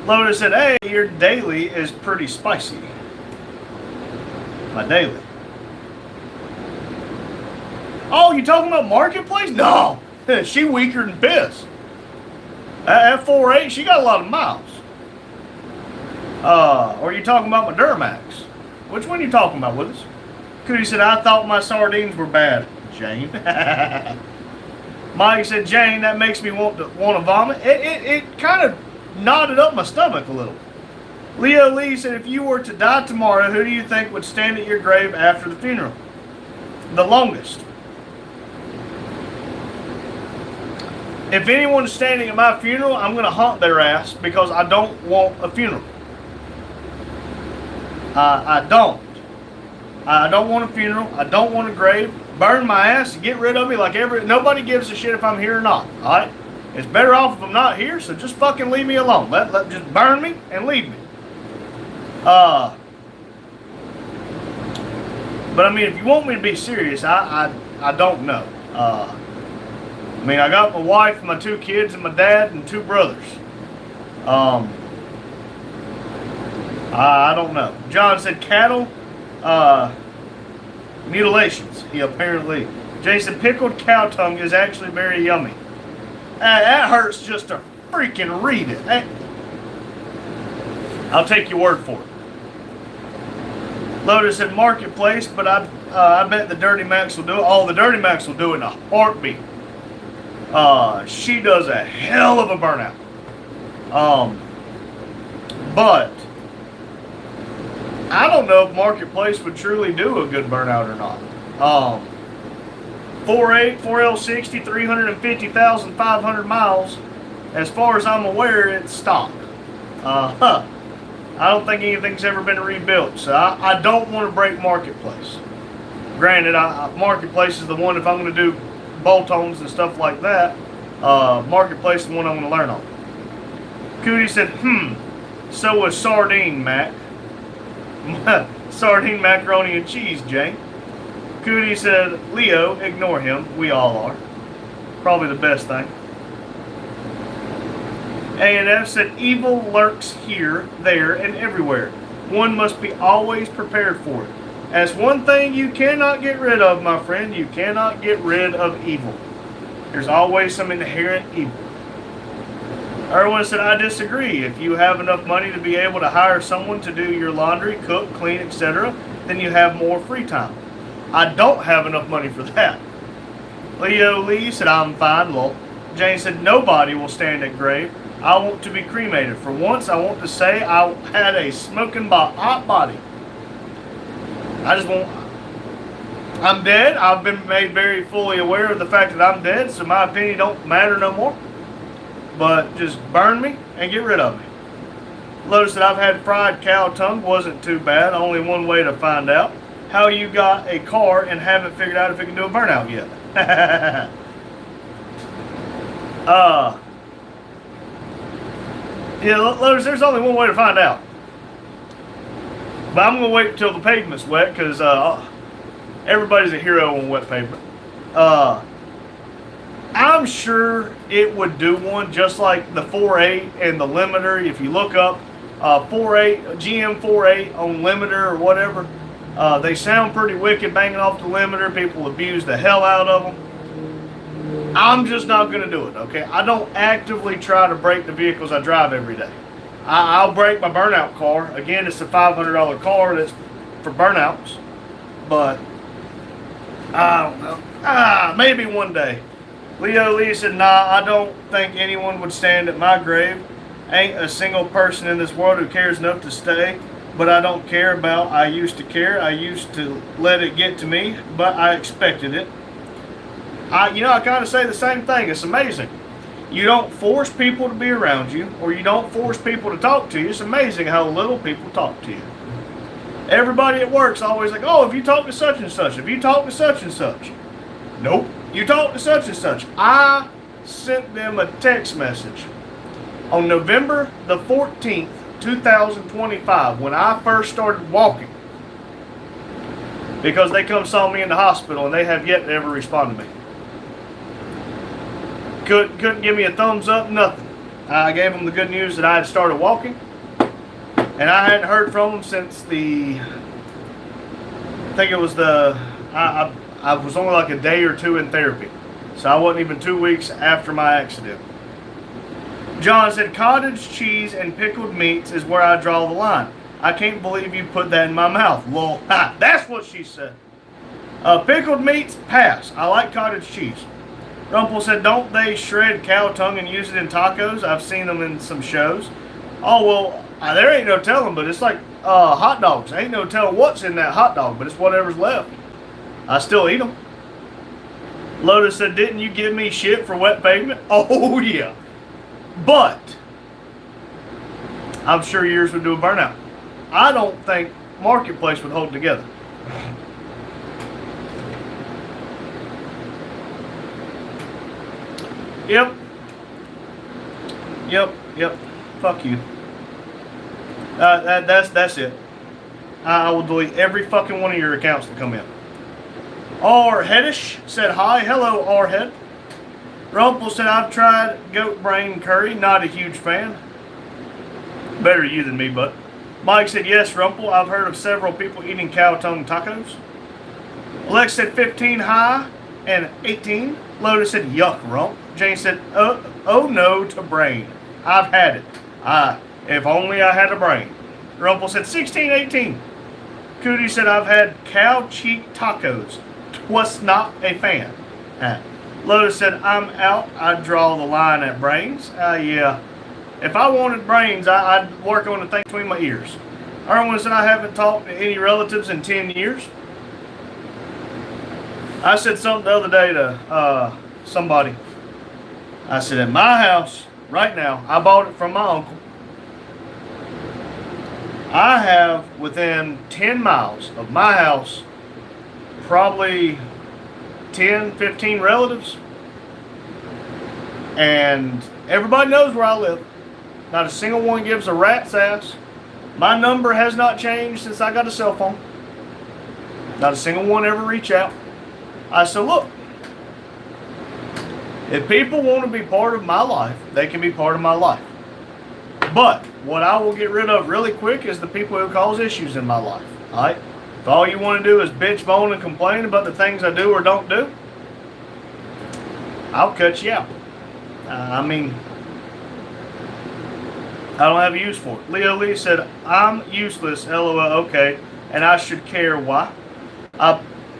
B: Lotus said, hey, your daily is pretty spicy. My daily. Oh, you talking about Marketplace? No. She weaker than piss. That F48, she got a lot of miles. Or are you talking about my Duramax? Which one are you talking about, Willis? Cootie said, I thought my sardines were bad. Jane. Mike said, Jane, that makes me want to vomit. It kind of knotted up my stomach a little. Leo Lee said, if you were to die tomorrow, who do you think would stand at your grave after the funeral? The longest. If anyone's standing at my funeral, I'm going to haunt their ass because I don't want a funeral. I don't. I don't want a funeral. I don't want a grave. Burn my ass and get rid of me like nobody gives a shit if I'm here or not. Alright? It's better off if I'm not here, so just fucking leave me alone. Just burn me and leave me. But I mean, if you want me to be serious, I don't know. I mean, I got my wife, my 2 kids, and my dad, and 2 brothers. I don't know. John said cattle mutilations. He apparently. Jason, pickled cow tongue is actually very yummy. That hurts just to freaking read it. I'll take your word for it. Lotus said Marketplace, but I bet the Dirty Max will do it. Oh, the Dirty Max will do it in a heartbeat. She does a hell of a burnout. But I don't know if Marketplace would truly do a good burnout or not. 4.8, 4L60, 350,500 miles. As far as I'm aware, it's stock. I don't think anything's ever been rebuilt, so I don't want to break Marketplace. Granted, Marketplace is the one, if I'm going to do bolt-ons and stuff like that, Marketplace is the one I'm going to learn on. Cootie said, so was sardine, Mac. Sardine, macaroni, and cheese, Jane. Cootie said, Leo, ignore him. We all are. Probably the best thing. A&F said, evil lurks here, there, and everywhere. One must be always prepared for it. That's one thing you cannot get rid of, my friend. You cannot get rid of evil. There's always some inherent evil. Erwin said, I disagree. If you have enough money to be able to hire someone to do your laundry, cook, clean, etc., then you have more free time. I don't have enough money for that. Leo Lee said, I'm fine, lol. Jane said, nobody will stand at grave. I want to be cremated. For once, I want to say I had a smoking hot body. I'm dead. I've been made very fully aware of the fact that I'm dead, so my opinion don't matter no more. But just burn me and get rid of me. Lotus said, I've had fried cow tongue. Wasn't too bad. Only one way to find out. How you got a car and haven't figured out if it can do a burnout yet. Yeah, Lotus, there's only one way to find out. But I'm going to wait until the pavement's wet because everybody's a hero on wet pavement. I'm sure it would do one just like the 4.8 and the limiter. If you look up 4.8, GM 4.8 on limiter or whatever, they sound pretty wicked banging off the limiter. People abuse the hell out of them. I'm just not going to do it, okay? I don't actively try to break the vehicles I drive every day. I'll break my burnout car. Again, it's a $500 car that's for burnouts. But, I don't know. Maybe one day. Leo Lee said, nah, I don't think anyone would stand at my grave. Ain't a single person in this world who cares enough to stay. But I don't care about, I used to care. I used to let it get to me, but I expected it. I kind of say the same thing. It's amazing. You don't force people to be around you, or you don't force people to talk to you. It's amazing how little people talk to you. Everybody at work's always like, oh, if you talk to such and such, if you talk to such and such. Nope. You talk to such and such. I sent them a text message on November the 14th, 2025, when I first started walking. Because they come saw me in the hospital and they have yet to ever respond to me. Couldn't give me a thumbs up, nothing. I gave them the good news that I had started walking. And I hadn't heard from them since I think it was I was only like a day or two in therapy. So I wasn't even 2 weeks after my accident. John said, cottage cheese and pickled meats is where I draw the line. I can't believe you put that in my mouth. Lol. That's what she said. Pickled meats, pass. I like cottage cheese. Rumpel said, don't they shred cow tongue and use it in tacos? I've seen them in some shows. Oh, well, there ain't no telling, but it's like hot dogs. Ain't no telling what's in that hot dog, but it's whatever's left. I still eat them. Lotus said, didn't you give me shit for wet pavement? Oh, yeah. But I'm sure yours would do a burnout. I don't think Marketplace would hold together. Yep. Fuck you. That's it. I will delete every fucking one of your accounts that come in. R-Headish said hi. Hello, R-Head. Rumpel said, I've tried goat brain curry. Not a huge fan. Better you than me, but. Mike said, yes, Rumpel. I've heard of several people eating cow tongue tacos. Alex said 15 high and 18. Lotus said, yuck, Rump. Jane said, oh no to brain. I've had it. If only I had a brain. Rumpel said 16, 18. Cootie said, I've had cow cheek tacos. Was not a fan. Lotus said, I'm out. I'd draw the line at brains. Yeah. If I wanted brains, I'd work on the thing between my ears. Erwin said, I haven't talked to any relatives in 10 years. I said something the other day to somebody. I said, at my house, right now, I bought it from my uncle. I have, within 10 miles of my house, probably 10, 15 relatives. And everybody knows where I live. Not a single one gives a rat's ass. My number has not changed since I got a cell phone. Not a single one ever reach out. I said, look, if people want to be part of my life, they can be part of my life. But what I will get rid of really quick is the people who cause issues in my life. All right? If all you want to do is bitch, moan, and complain about the things I do or don't do, I'll cut you out. I don't have a use for it. Leo Lee said, I'm useless, LOL, okay, and I should care why.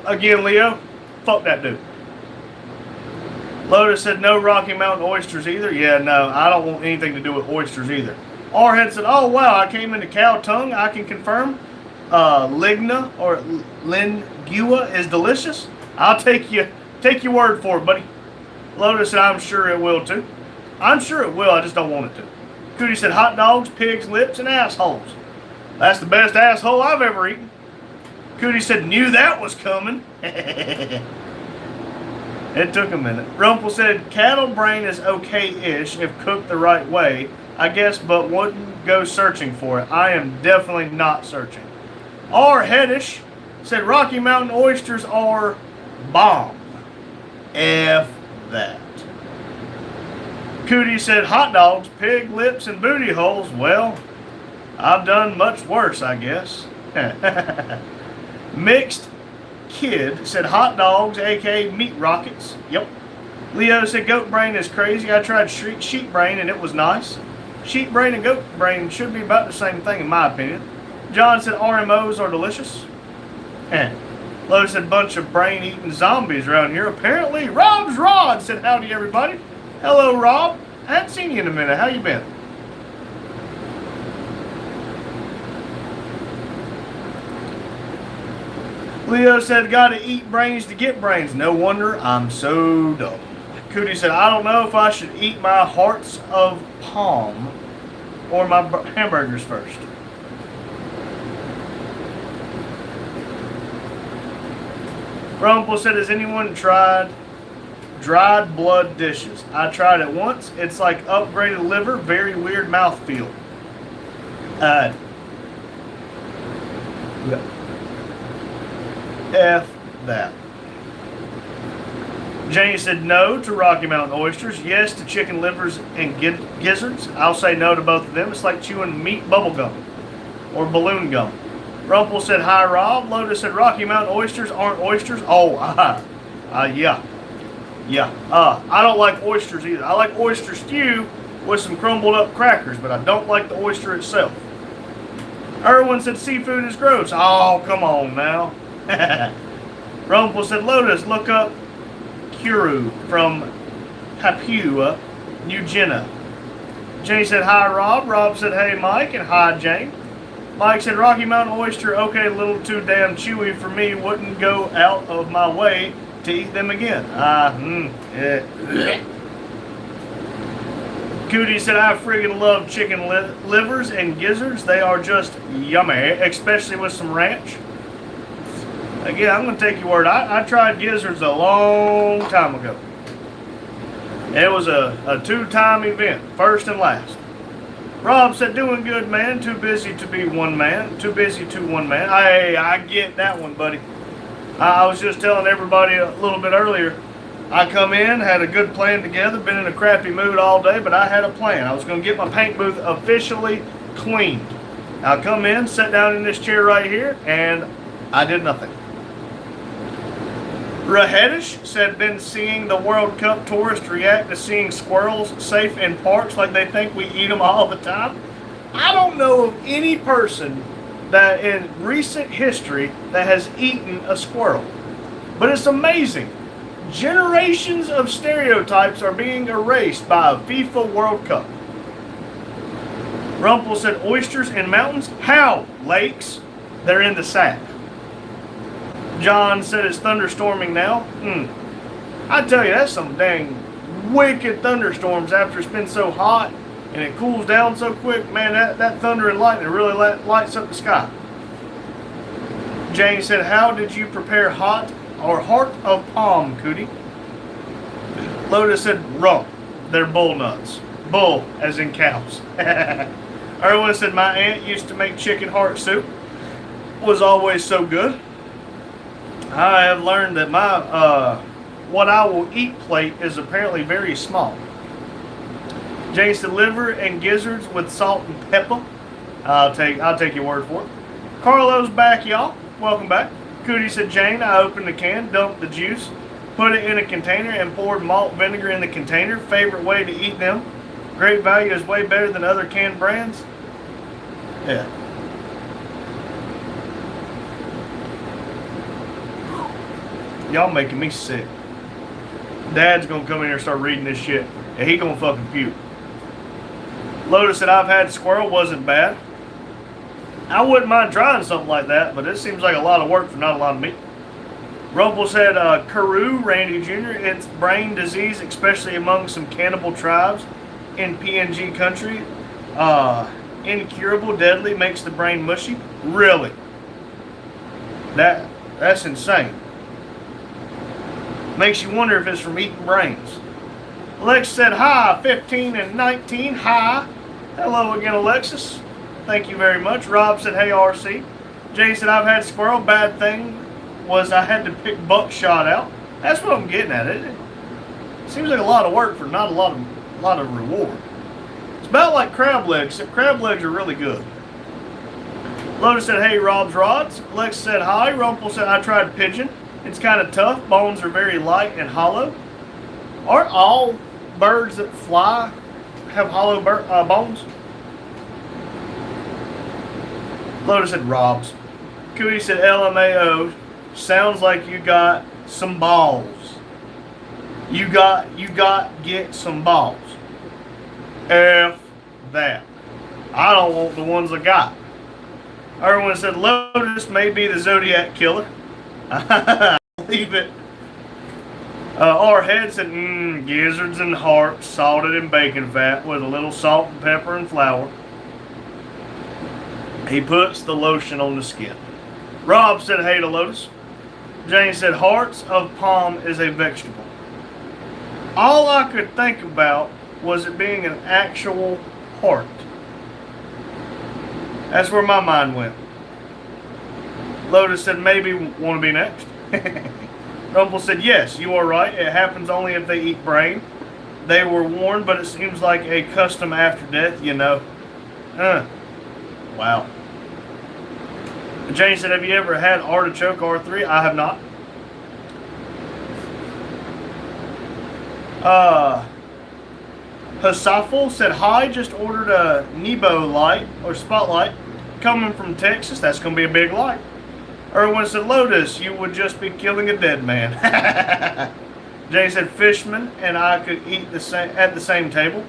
B: Again, Leo, fuck that dude. Lotus said, no Rocky Mountain oysters either. Yeah, no, I don't want anything to do with oysters either. R-Head said, oh, wow, I came into cow tongue. I can confirm. Ligna or lingua is delicious. I'll take your word for it, buddy. Lotus said, I'm sure it will too. I'm sure it will. I just don't want it to. Cootie said hot dogs, pigs, lips, and assholes. That's the best asshole I've ever eaten. Cootie said, knew that was coming. It took a minute. Rumpel said, cattle brain is okay-ish if cooked the right way, I guess, but wouldn't go searching for it. I am definitely not searching. R. Headish said, Rocky Mountain oysters are bomb. F that. Cootie said, hot dogs, pig lips, and booty holes. Well, I've done much worse, I guess. Mixed Kid said hot dogs, aka meat rockets. Yep. Leo said goat brain is crazy. I tried sheep brain and it was nice. Sheep brain and goat brain should be about the same thing in my opinion. John said RMOs are delicious. Lotus said bunch of brain eating zombies around here. Apparently, Rob's Rod said howdy everybody. Hello Rob. I haven't seen you in a minute. How you been? Leo said, gotta eat brains to get brains. No wonder I'm so dumb. Cootie said, I don't know if I should eat my hearts of palm or my hamburgers first. Rumpel said, has anyone tried dried blood dishes? I tried it once. It's like upgraded liver. Very weird mouthfeel. F that. Janie said no to Rocky Mountain oysters, yes to chicken livers and gizzards. I'll say no to both of them. It's like chewing meat bubble gum or balloon gum. Rumpel said hi Rob. Lotus said Rocky Mountain oysters aren't oysters. Oh, yeah. I don't like oysters either. I like oyster stew with some crumbled up crackers, but I don't like the oyster itself. Erwin said seafood is gross. Oh, come on now. Rumpel said, Lotus, look up Kuru from Papua New Guinea. Jane said, hi, Rob. Rob said, hey, Mike, and hi, Jane. Mike said, Rocky Mountain oyster, okay, a little too damn chewy for me. Wouldn't go out of my way to eat them again. Cootie said, I friggin' love chicken livers and gizzards. They are just yummy, especially with some ranch. Again, I'm going to take your word. I tried gizzards a long time ago. It was a two-time event, first and last. Rob said, doing good, man. Too busy to be one man. Too busy to one man. Hey, I get that one, buddy. I was just telling everybody a little bit earlier. I come in, had a good plan together, been in a crappy mood all day, but I had a plan. I was going to get my paint booth officially cleaned. I come in, sat down in this chair right here, and I did nothing. Rahedish said, been seeing the World Cup tourists react to seeing squirrels safe in parks like they think we eat them all the time. I don't know of any person that in recent history that has eaten a squirrel. But it's amazing. Generations of stereotypes are being erased by a FIFA World Cup. Rumpel said, oysters in mountains? How? Lakes? They're in the sack. John said it's thunderstorming now. I tell you, that's some dang wicked thunderstorms after it's been so hot and it cools down so quick. Man, that thunder and lightning really lights up the sky. Jane said, how did you prepare heart of palm, Cootie? Lotus said, rump. They're bull nuts. Bull, as in cows. Erwin said, my aunt used to make chicken heart soup. Was always so good. I have learned that my what I will eat plate is apparently very small. Jane said liver and gizzards with salt and pepper. I'll take your word for it. Carlo's back, y'all. Welcome back. Cootie said, Jane, I opened the can, dumped the juice, put it in a container, and poured malt vinegar in the container. Favorite way to eat them. Great value is way better than other canned brands. Yeah. Y'all making me sick. Dad's gonna come in here and start reading this shit, and he gonna fucking puke. Lotus said, I've had squirrel, wasn't bad. I wouldn't mind trying something like that, but it seems like a lot of work for not a lot of meat. Rumpel said, Karoo, Randy Jr., it's brain disease, especially among some cannibal tribes in PNG country. Incurable, deadly, makes the brain mushy. Really? That's insane. Makes you wonder if it's from eating brains. Alexis said hi, 15 and 19. Hi. Hello again, Alexis. Thank you very much. Rob said, hey, RC. Jay said, I've had squirrel. Bad thing was I had to pick buckshot out. That's what I'm getting at. It seems like a lot of work for not a lot of reward. It's about like crab legs, except crab legs are really good. Lotus said, hey, Rob's Rods. Lex said, hi. Rumpel said, I tried pigeon. It's kind of tough. Bones are very light and hollow. Aren't all birds that fly have hollow bones? Lotus said, Rob's. Cootie said, LMAO. Sounds like you got some balls. You got get some balls. F that. I don't want the ones I got. Everyone said Lotus may be the Zodiac killer. I believe it. Our head said, gizzards and hearts salted in bacon fat with a little salt and pepper and flour. He puts the lotion on the skin. Rob said, hey to Lotus. Jane said, hearts of palm is a vegetable. All I could think about was it being an actual heart. That's where my mind went. Lotus said, maybe want to be next. Rumble said, yes, you are right. It happens only if they eat brain. They were warned, but it seems like a custom after death, you know. Wow. Jane said, have you ever had artichoke R3? I have not. Hasafel said, hi, just ordered a Nebo light or spotlight coming from Texas. That's going to be a big light. Erwin said, Lotus, you would just be killing a dead man. Jay said, Fishman and I could eat at the same table.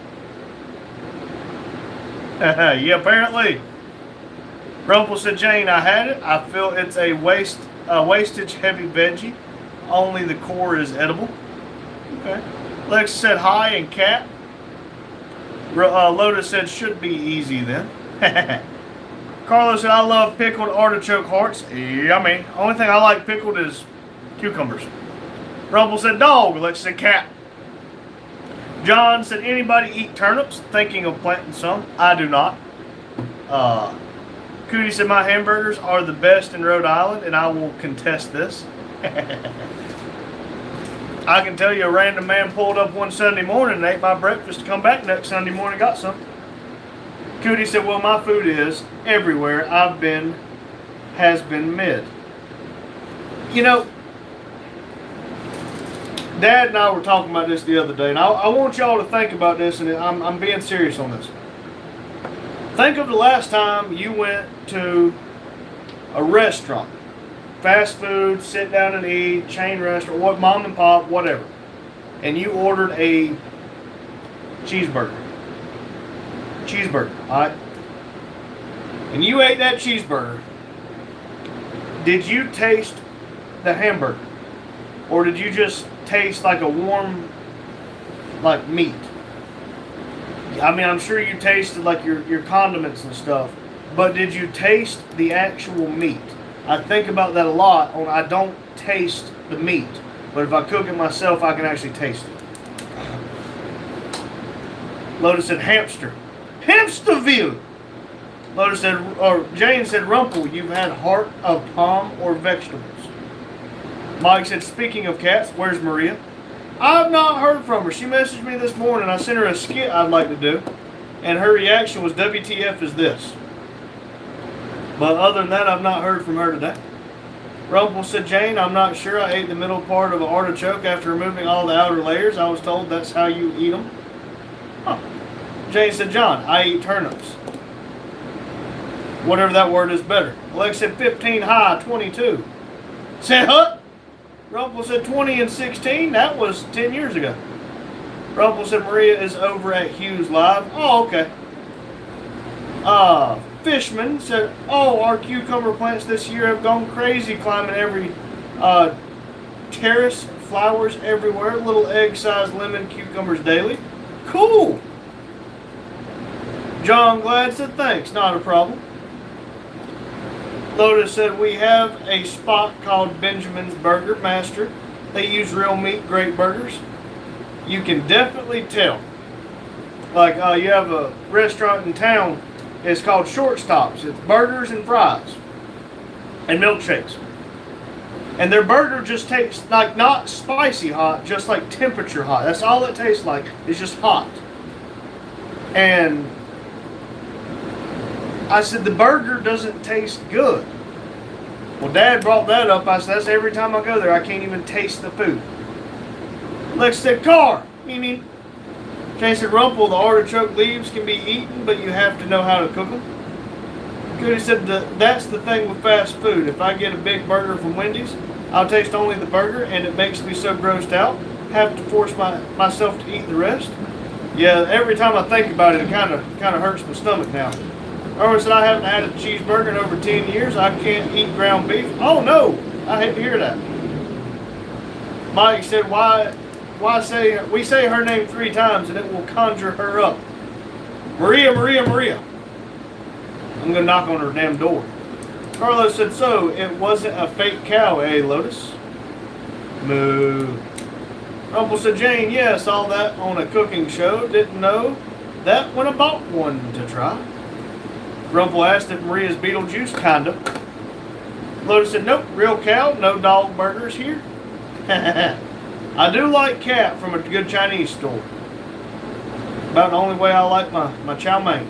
B: Yeah, apparently. Rumpel said, Jane, I had it. I feel it's a wastage heavy veggie. Only the core is edible. Okay. Lex said, hi, and cat. Lotus said, should be easy then. Carlos said, I love pickled artichoke hearts. Yummy. Only thing I like pickled is cucumbers. Rumble said, dog. Lex said, cat. John said, anybody eat turnips? Thinking of planting some. I do not. Cootie said, my hamburgers are the best in Rhode Island, and I will contest this. I can tell you a random man pulled up one Sunday morning and ate my breakfast to come back next Sunday morning and got some. Cootie said, well, my food is everywhere I've been has been mid. You know, Dad and I were talking about this the other day, and I want y'all to think about this, and I'm being serious on this. Think of the last time you went to a restaurant, fast food, sit down and eat, chain restaurant, what, mom and pop, whatever, and you ordered a cheeseburger. All right? And you ate that cheeseburger. Did you taste the hamburger? Or did you just taste like a warm, like meat? I mean, I'm sure you tasted like your condiments and stuff, but did you taste the actual meat? I think about that a lot. I don't taste the meat, but if I cook it myself, I can actually taste it. Lotus said hamster. Hamsterville. Lotus said, or Jane said, Rumpel, you've had heart of palm or vegetables. Mike said, speaking of cats, where's Maria? I've not heard from her. She messaged me this morning. I sent her a skit I'd like to do, and her reaction was, WTF is this? But other than that, I've not heard from her today. Rumpel said, Jane, I'm not sure. I ate the middle part of an artichoke after removing all the outer layers. I was told that's how you eat them. Huh. Jane said, John, I eat turnips. Whatever that word is better. Alex said 15 high, 22. Said Hut. Rumpel said 20 and 16. That was 10 years ago. Rumpel said Maria is over at Hughes Live. Oh, okay. Fishman said, oh, our cucumber plants this year have gone crazy, climbing every terrace, flowers everywhere, little egg-sized lemon cucumbers daily. Cool. John Glad said thanks, not a problem. Lotus said we have a spot called Benjamin's Burger Master. They use real meat, great burgers. You can definitely tell. Like you have a restaurant in town, it's called Shortstops. It's burgers and fries and milkshakes. And their burger just tastes like not spicy hot, just like temperature hot. That's all it tastes like. It's just hot. And I said, the burger doesn't taste good. Well, Dad brought that up. I said, that's every time I go there, I can't even taste the food. Lex said, Car, meaning. Jane said, Rumple, the artichoke leaves can be eaten, but you have to know how to cook them. Cody said, that's the thing with fast food. If I get a big burger from Wendy's, I'll taste only the burger, and it makes me so grossed out, have to force myself to eat the rest. Yeah, every time I think about it, it kind of hurts my stomach now. Irwin said, I haven't had a cheeseburger in over 10 years. I can't eat ground beef. Oh, no. I hate to hear that. Mike said, we say her name 3 times and it will conjure her up. Maria, Maria, Maria. I'm going to knock on her damn door. Carlos said, so it wasn't a fake cow, eh, Lotus? Moo. Rumple said, Jane, yeah, saw that on a cooking show. Didn't know that when I bought one to try. Rumple asked if Maria's Beetlejuice, kinda. Lotus said, nope, real cow, no dog burgers here. I do like cat from a good Chinese store. About the only way I like my chow mein.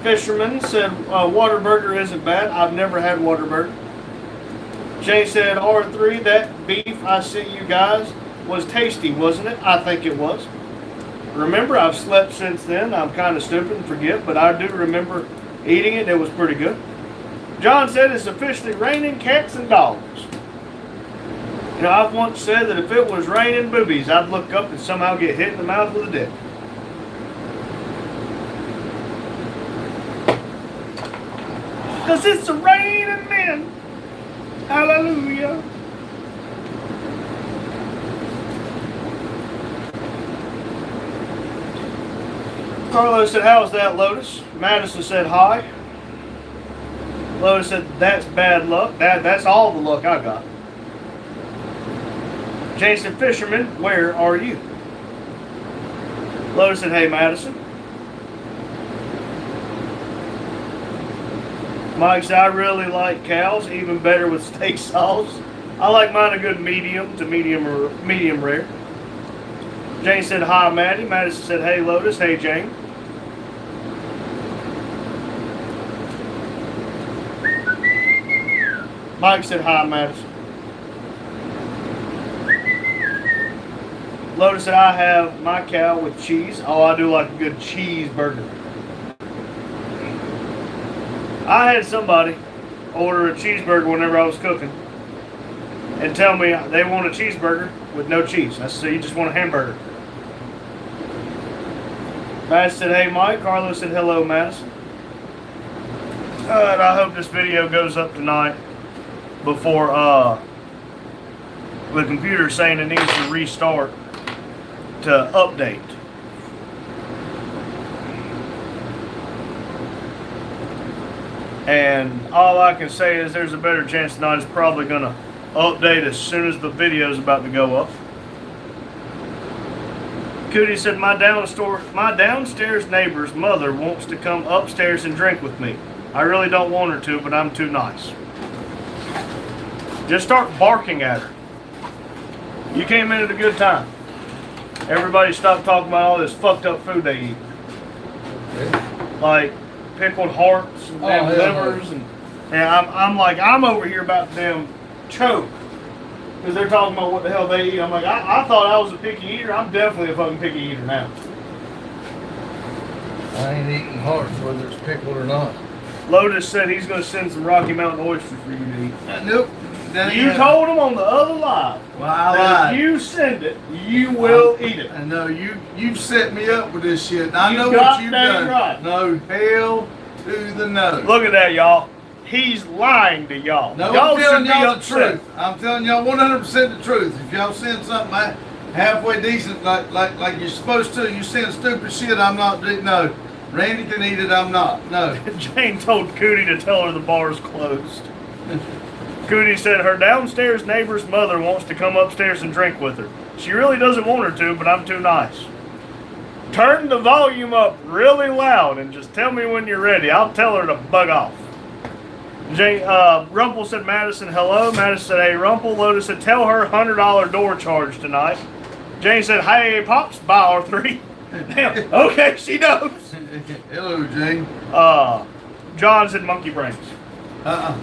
B: Fisherman said, Waterburger isn't bad. I've never had Waterburger. Jay said, R3, that beef I sent you guys was tasty, wasn't it? I think it was. Remember, I've slept since then. I'm kind of stupid and forget, but I do remember eating it. It was pretty good. John said it's officially raining cats and dogs. You know, I've once said that if it was raining boobies, I'd look up and somehow get hit in the mouth with a dick. Because it's a raining men. Hallelujah. Carlos said, how's that, Lotus? Madison said, hi. Lotus said, that's bad luck. That's all the luck I got. Jason Fisherman, where are you? Lotus said, hey, Madison. Mike said, I really like cows, even better with steak sauce. I like mine a good medium to medium rare. Jane said, hi, Maddie. Madison said, hey, Lotus. Hey, Jane. Mike said, hi, Madison. Lotus said, I have my cow with cheese. Oh, I do like a good cheeseburger. I had somebody order a cheeseburger whenever I was cooking and tell me they want a cheeseburger with no cheese. I said, you just want a hamburger. Madison said, hey, Mike. Carlos said, hello, Madison. And I hope this video goes up tonight before the computer saying it needs to restart to update. And all I can say is there's a better chance tonight it's probably going to update as soon as the video is about to go up. Cootie said, my downstairs neighbor's mother wants to come upstairs and drink with me. I really don't want her to, but I'm too nice. Just start barking at her. You came in at a good time. Everybody stopped talking about all this fucked up food they eat.
C: Okay.
B: Like pickled hearts and damn livers. And I'm like, I'm over here about to damn choke. Because they're talking about what the hell they eat. I'm like, I thought I was a picky eater. I'm definitely a fucking picky eater now.
C: I ain't eating hearts whether it's pickled or not.
B: Lotus said he's going to send some Rocky Mountain oysters for you to eat.
C: Nope.
B: You told him on the other live
C: Well, I
B: that
C: lied.
B: if you send it, you will eat it.
C: I know you've set me up with this shit. I
B: You
C: know
B: got
C: what you've
B: that
C: done.
B: right.
C: No, hell to the no.
B: Look at that, y'all. He's lying to y'all.
C: No,
B: Y'all
C: I'm telling
B: should be
C: y'all the
B: upset.
C: truth. I'm telling y'all 100% the truth. If y'all send something halfway decent like you're supposed to, you send stupid shit. I'm not. No, Randy can eat it, I'm not. No.
B: Jane told Cootie to tell her the bar's closed. Cootie said her downstairs neighbor's mother wants to come upstairs and drink with her. She really doesn't want her to, but I'm too nice. Turn the volume up really loud and just tell me when you're ready. I'll tell her to bug off. Rumple said, Madison, hello. Madison said, hey, Rumple. Lotus said, tell her $100 door charge tonight. Jane said, hey, Pops, buy R3. Damn, okay, she knows.
C: Hello, Jane.
B: John said, monkey brains.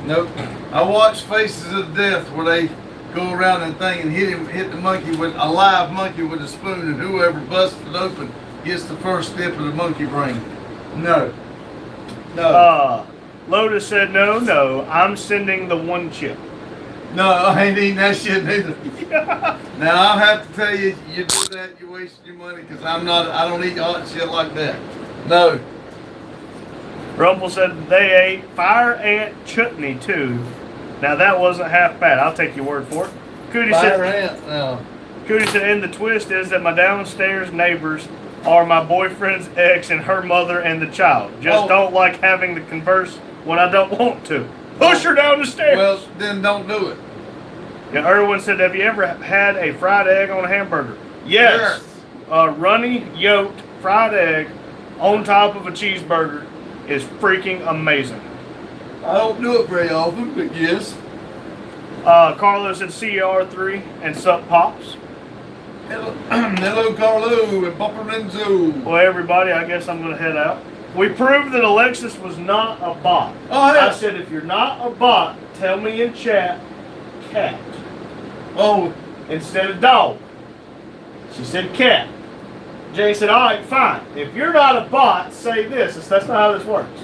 C: Nope. I watched Faces of Death where they go around that thing and hit the monkey with a live monkey with a spoon, and whoever busted it open gets the first step of the monkey brain. No.
B: Lotus said, no, I'm sending the one chip.
C: No, I ain't eating that shit neither. Now, I'll have to tell you, you do that, you're wasting your money, because I don't eat hot shit like that. No.
B: Rumple said they ate fire ant chutney too. Now that wasn't half bad. I'll take your word for it. Cootie said, and the twist is that my downstairs neighbors are my boyfriend's ex and her mother and the child. Just don't like having to converse when I don't want to. Push her down the stairs.
C: Well, then don't do it.
B: Yeah, Irwin said, have you ever had a fried egg on a hamburger? Yes. Runny yolked fried egg on top of a cheeseburger is freaking amazing.
C: I don't do it very often, but yes.
B: Carlos said CR3 and Sup Pops.
C: Hello, Carlo and Papa Renzo.
B: Well, everybody, I guess I'm going to head out. We proved that Alexis was not a bot.
C: Oh, yeah.
B: I said, if you're not a bot, tell me in chat, cat.
C: Oh,
B: Instead of dog. She said cat. Jay said, all right, fine. If you're not a bot, say this. That's not how this works.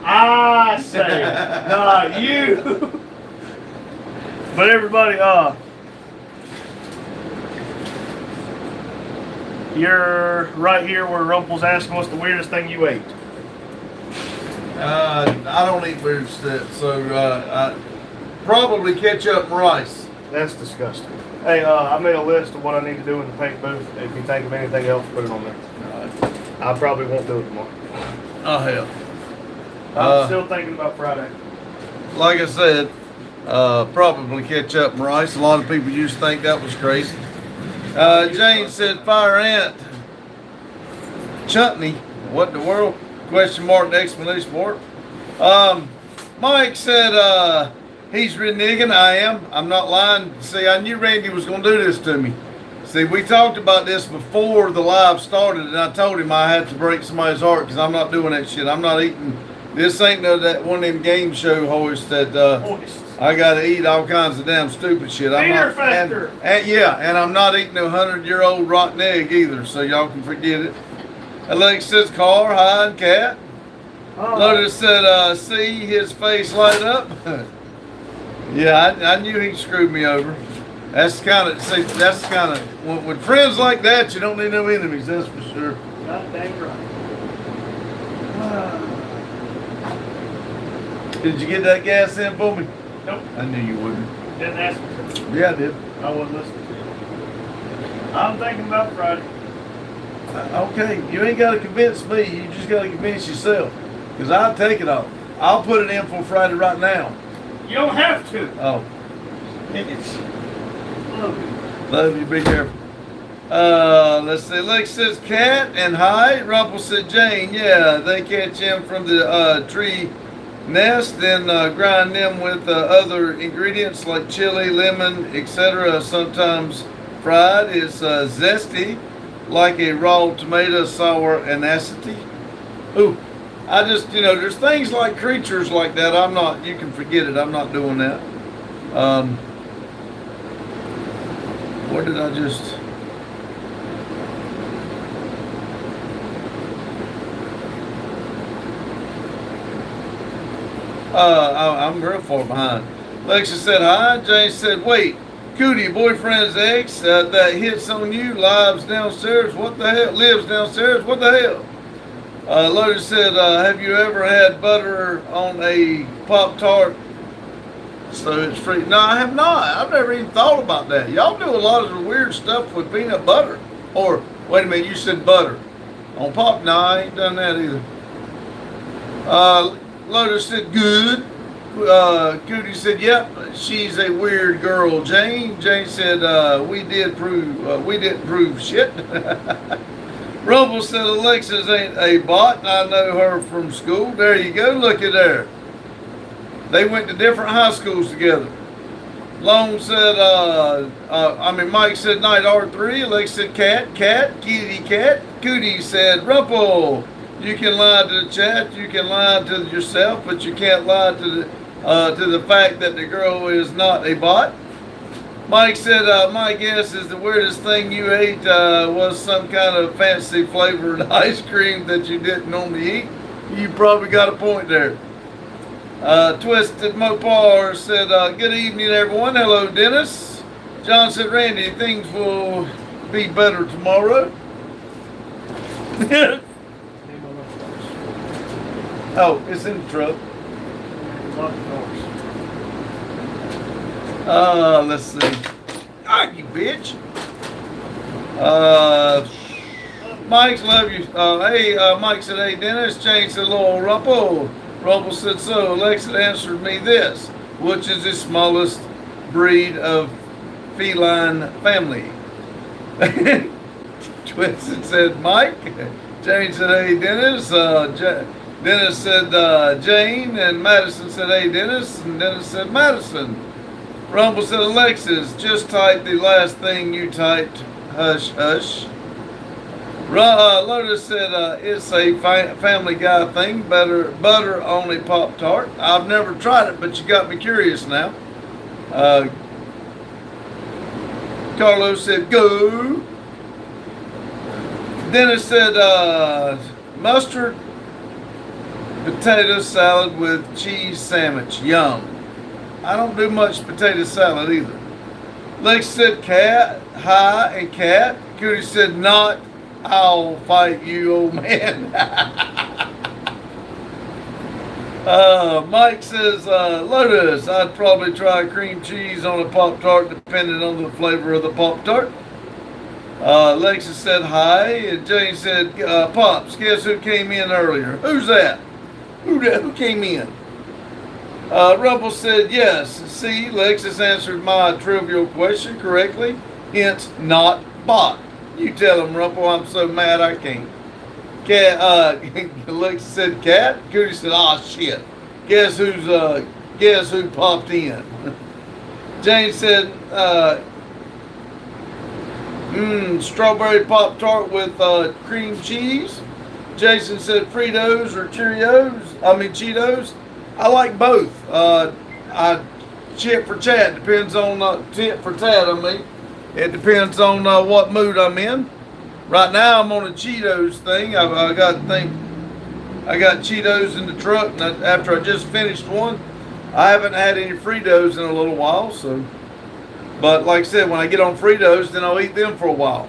B: I say it, not you. But everybody, you're right here where Rumple's asking what's the weirdest thing you ate.
C: I don't eat weird stuff, so I probably ketchup and rice.
B: That's disgusting. Hey, I made a list of what I need to do in the pink booth. If you think of anything else, put it on there. I probably won't do it tomorrow.
C: Oh, hell.
B: I'm still thinking about Friday.
C: Like I said, probably ketchup and rice. A lot of people used to think that was crazy. Jane said, fire ant chutney. What in the world? Question mark, exclamation mark. Mike said, he's reneging. I am. I'm not lying. See, I knew Randy was going to do this to me. See, we talked about this before the live started, and I told him I had to break somebody's heart because I'm not doing that shit. I'm not eating. This ain't no that one of them game show hosts that I got to eat all kinds of damn stupid shit. I'm
B: Fear
C: not,
B: factor.
C: and I'm not eating a 100-year-old rotten egg either, so y'all can forget it. Alex says, car, hi, and cat. Lotus said, see his face light up. Yeah, I knew he screwed me over. That's kind of, with friends like that, you don't need no enemies, that's for sure.
B: God dang right.
C: Did you get that gas in for me?
B: Nope.
C: I knew you wouldn't.
B: Didn't ask me to.
C: Yeah, I did.
B: I wasn't listening to you. I'm thinking about Friday.
C: Okay, you ain't got to convince me. You just got to convince yourself. Because I'll take it off. I'll put it in for Friday right now.
B: You don't have to.
C: Oh.
B: Love you.
C: Love you. Be careful. Let's see. Lex says cat and hi. Rumple said Jane. Yeah, they catch him from the tree nest, then grind them with other ingredients like chili, lemon, etc. Sometimes fried is zesty, like a raw tomato, sour and acidity. Ooh, I just, there's things like creatures like that. I'm not, you can forget it. I'm not doing that. What did I just... I'm real far behind. Lexi said hi. James said, wait, Cootie, boyfriend's ex that hits on you, lives downstairs. What the hell? Lives downstairs. What the hell? Lotus said, have you ever had butter on a Pop-Tart? So it's free. No, I have not. I've never even thought about that. Y'all do a lot of weird stuff with peanut butter. Or, wait a minute, you said butter. On Pop? No, I ain't done that either. Lotus said, good. Cootie said, yep, she's a weird girl, Jane. Jane said, we didn't prove shit. Rumble said, Alexis ain't a bot. I know her from school. There you go. Look at there. They went to different high schools together. Long said, Mike said night R3. Alexis said cat, kitty cat. Cootie said, Rumple, you can lie to the chat, you can lie to yourself, but you can't lie to the fact that the girl is not a bot. Mike said, my guess is the weirdest thing you ate was some kind of fancy flavored ice cream that you didn't normally eat. You probably got a point there. Twisted Mopar said, good evening, everyone. Hello, Dennis. John said, Randy, things will be better tomorrow. Oh, it's in the truck.
B: Lock the doors.
C: Let's see. Ah, you bitch. Mike's love you. Mike said, hey, Dennis. Jane said, hello, Rumple. Rumple said, so Alexa answered me this. Which is the smallest breed of feline family? Twisted said, Mike. Jane said, hey, Dennis. Dennis said, Jane. And Madison said, hey, Dennis. And Dennis said, Madison. Rumble said, Alexis, just type the last thing you typed. Hush, hush. Lotus said, it's a Family Guy thing. Butter on a Pop-Tart. I've never tried it, but you got me curious now. Carlos said, go. Dennis said, mustard potato salad with cheese sandwich. Yum. I don't do much potato salad either. Lex said cat, hi, and cat. Cootie said not, I'll fight you, old man. Mike says, Lotus, I'd probably try cream cheese on a Pop-Tart depending on the flavor of the Pop-Tart. Lexus said hi, and Jane said, Pops, guess who came in earlier? Who's that? Who came in? Rumble said, yes. See, Lexus answered my trivial question correctly. Hence, not bot. You tell him, Rumble, I'm so mad I can't. Lexus said cat. Cootie said, shit. Guess who popped in? Jane said, strawberry Pop-Tart with cream cheese. Jason said Fritos or Cheetos. I like both. Chit for chat depends on tit for tat. It depends on what mood I'm in. Right now I'm on a Cheetos thing. I got Cheetos in the truck, and after I just finished one, I haven't had any Fritos in a little while. So, but like I said, when I get on Fritos, then I'll eat them for a while.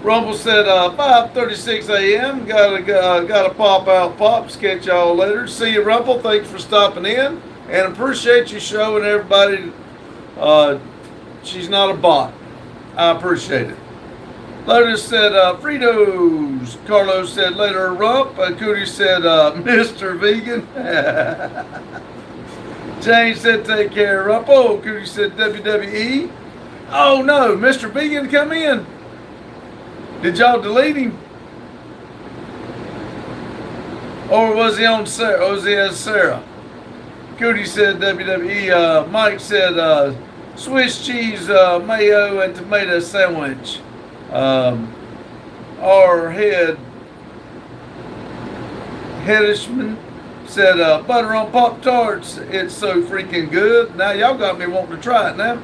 C: Rumble said 5:36 a.m. Gotta pop out pops. Catch y'all later. See you, Rumble. Thanks for stopping in, and appreciate you showing everybody she's not a bot. I appreciate it. Lotus said Fritos. Carlos said later Rump. Cootie said Mr. Vegan. Jane said take care, Rumple. Cootie said WWE. Oh no, Mr. Vegan, come in. Did y'all delete him? Or was he on Sarah? Or was he as Sarah? Cootie said WWE. Mike said Swiss cheese, mayo, and tomato sandwich. Our Hedishman said butter on Pop-Tarts. It's so freaking good. Now y'all got me wanting to try it now.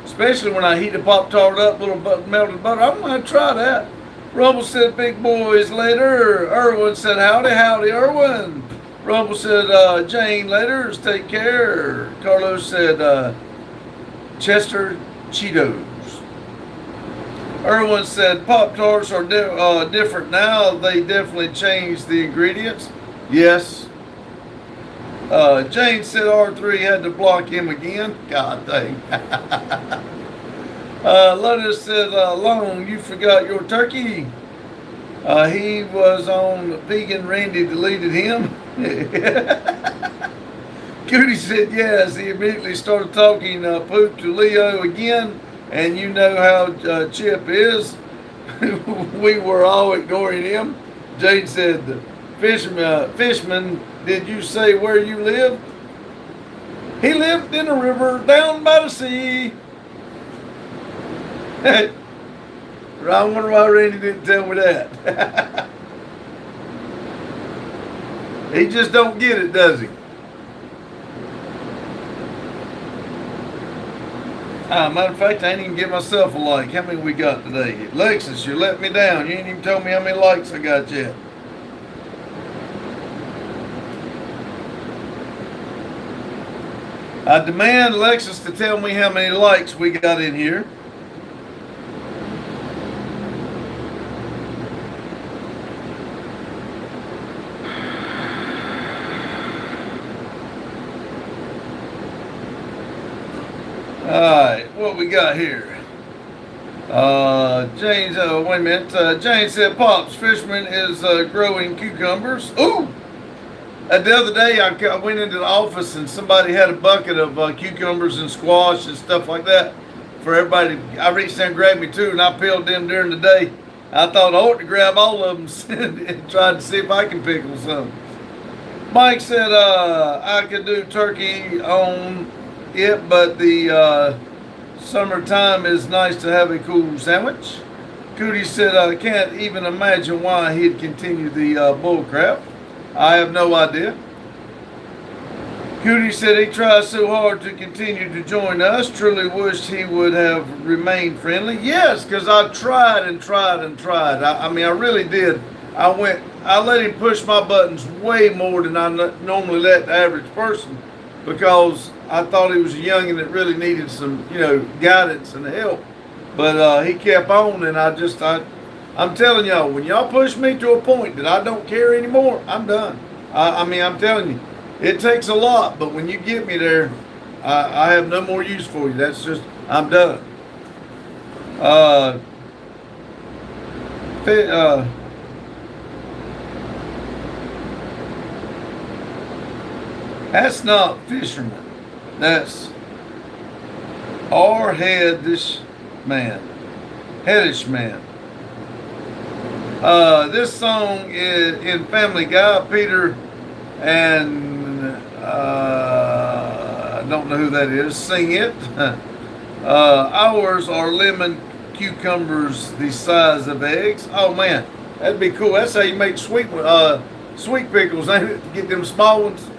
C: Especially when I heat the Pop-Tart up, little melted butter. I'm going to try that. Rumble said, big boys later. Irwin said, howdy, Irwin. Rumble said, Jane later. Take care. Carlos said, Chester Cheetos. Irwin said, Pop-Tarts are different now. They definitely changed the ingredients. Yes. Jane said R3 had to block him again. God dang. Lotus said, Lone, you forgot your turkey. He was on vegan. Randy deleted him. Cootie said yes. He immediately started talking poop to Leo again, and you know how Chip is. We were all ignoring him. Jane said, Fishman, did you say where you lived? He lived in a river down by the sea. I wonder why Randy didn't tell me that. He just don't get it, does he? Matter of fact, I ain't even give myself a like. How many we got today? Lexus, you let me down. You ain't even told me how many likes I got yet. I demand Lexus to tell me how many likes we got in here. Alright, what we got here? James, wait a minute. Jane said, Pops, Fishman is growing cucumbers. Ooh! The other day, I went into the office and somebody had a bucket of cucumbers and squash and stuff like that for everybody. I reached down and grabbed me two, and I peeled them during the day. I thought I ought to grab all of them and tried to see if I can pickle some. Mike said I could do turkey on it, but the summertime is nice to have a cool sandwich. Cootie said I can't even imagine why he'd continue the bull crap. I have no idea. Cootie said he tries so hard to continue to join us. Truly wished he would have remained friendly. Yes, because I tried and tried and tried. I mean, I really did. I let him push my buttons way more than I normally let the average person, because I thought he was a youngin' that really needed some, guidance and help. But he kept on, and I'm telling y'all, when y'all push me to a point that I don't care anymore, I'm done. I mean, I'm telling you, it takes a lot, but when you get me there, I have no more use for you. That's just, I'm done. That's not fisherman. That's our headish man. This song is in Family Guy. Peter and I don't know who that is. Sing it. Ours are lemon cucumbers the size of eggs. Oh man, that'd be cool. That's how you make sweet pickles, ain't it? Get them small ones.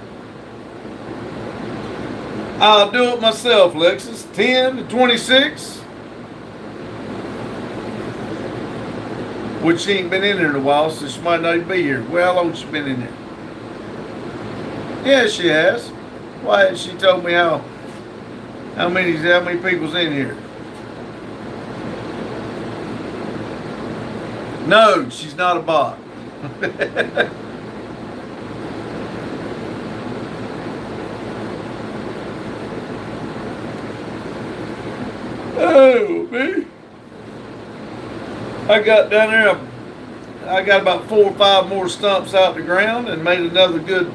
C: I'll do it myself, Lexus. 10 to 26. Which she ain't been in there in a while, so she might not even be here. Well, how long she been in there? Yeah, she has. Why hasn't she told me how many people's in here? No, she's not a bot. Oh, me. I got down there, I got about 4 or 5 more stumps out the ground and made another good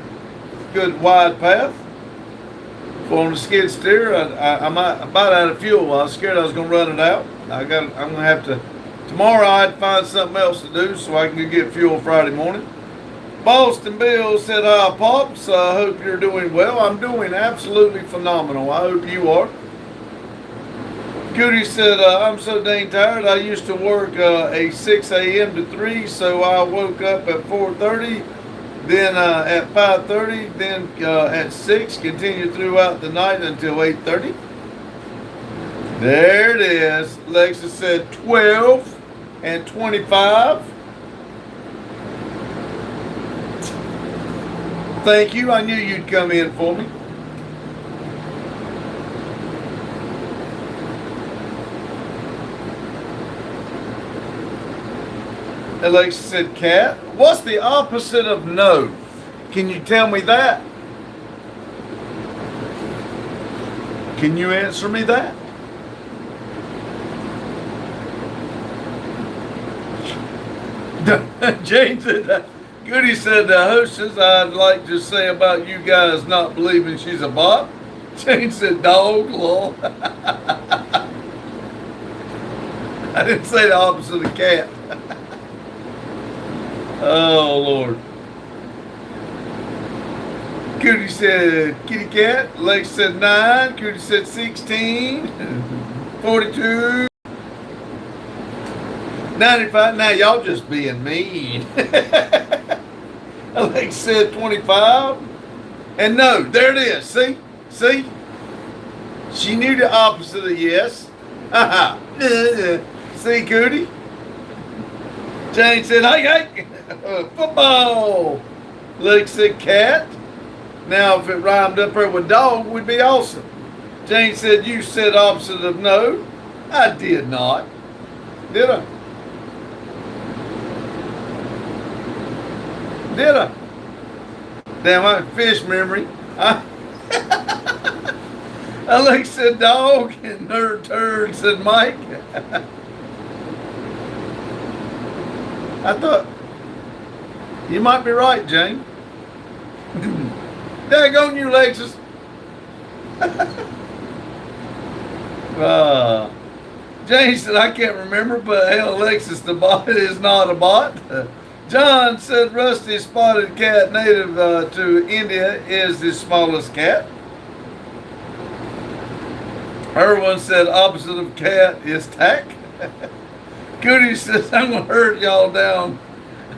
C: wide path. On the skid steer, I'm about out of fuel. I was scared I was going to run it out. I'm going to have to, tomorrow I'd find something else to do so I can go get fuel Friday morning. Boston Bill said, hi, Pops, I hope you're doing well. I'm doing absolutely phenomenal. I hope you are. Cootie said, I'm so dang tired. I used to work a 6 a.m. to 3, so I woke up at 4:30, then at 5:30, then at 6, continued throughout the night until 8:30. There it is. Lexus said 12 and 25. Thank you. I knew you'd come in for me. Alexa said, cat. What's the opposite of no? Can you tell me that? Can you answer me that? Jane said, Goody said, hostess, I'd like to say about you guys not believing she's a bot. Jane said, dog, lol. I didn't say the opposite of cat. Oh, Lord. Cootie said, kitty cat. Lex said 9. Cootie said 16. 42. 95. Now, y'all just being mean. Alex said 25. And no, there it is. See? See? She knew the opposite of yes. See, Cootie? Jane said, hey, football. Alex said cat. Now, if it rhymed up there with dog, would be awesome. Jane said, you said opposite of no. I did not. Did I? Did I? Damn, I have fish memory. Alex said dog, and nerd turd said Mike. I thought, you might be right, Jane. Daggone you, Lexus. Jane said, I can't remember, but hell, Alexis the bot is not a bot. John said, Rusty spotted cat native to India is the smallest cat. Erwin said, opposite of cat is tack. Cootie says, I'm going to hurt y'all down.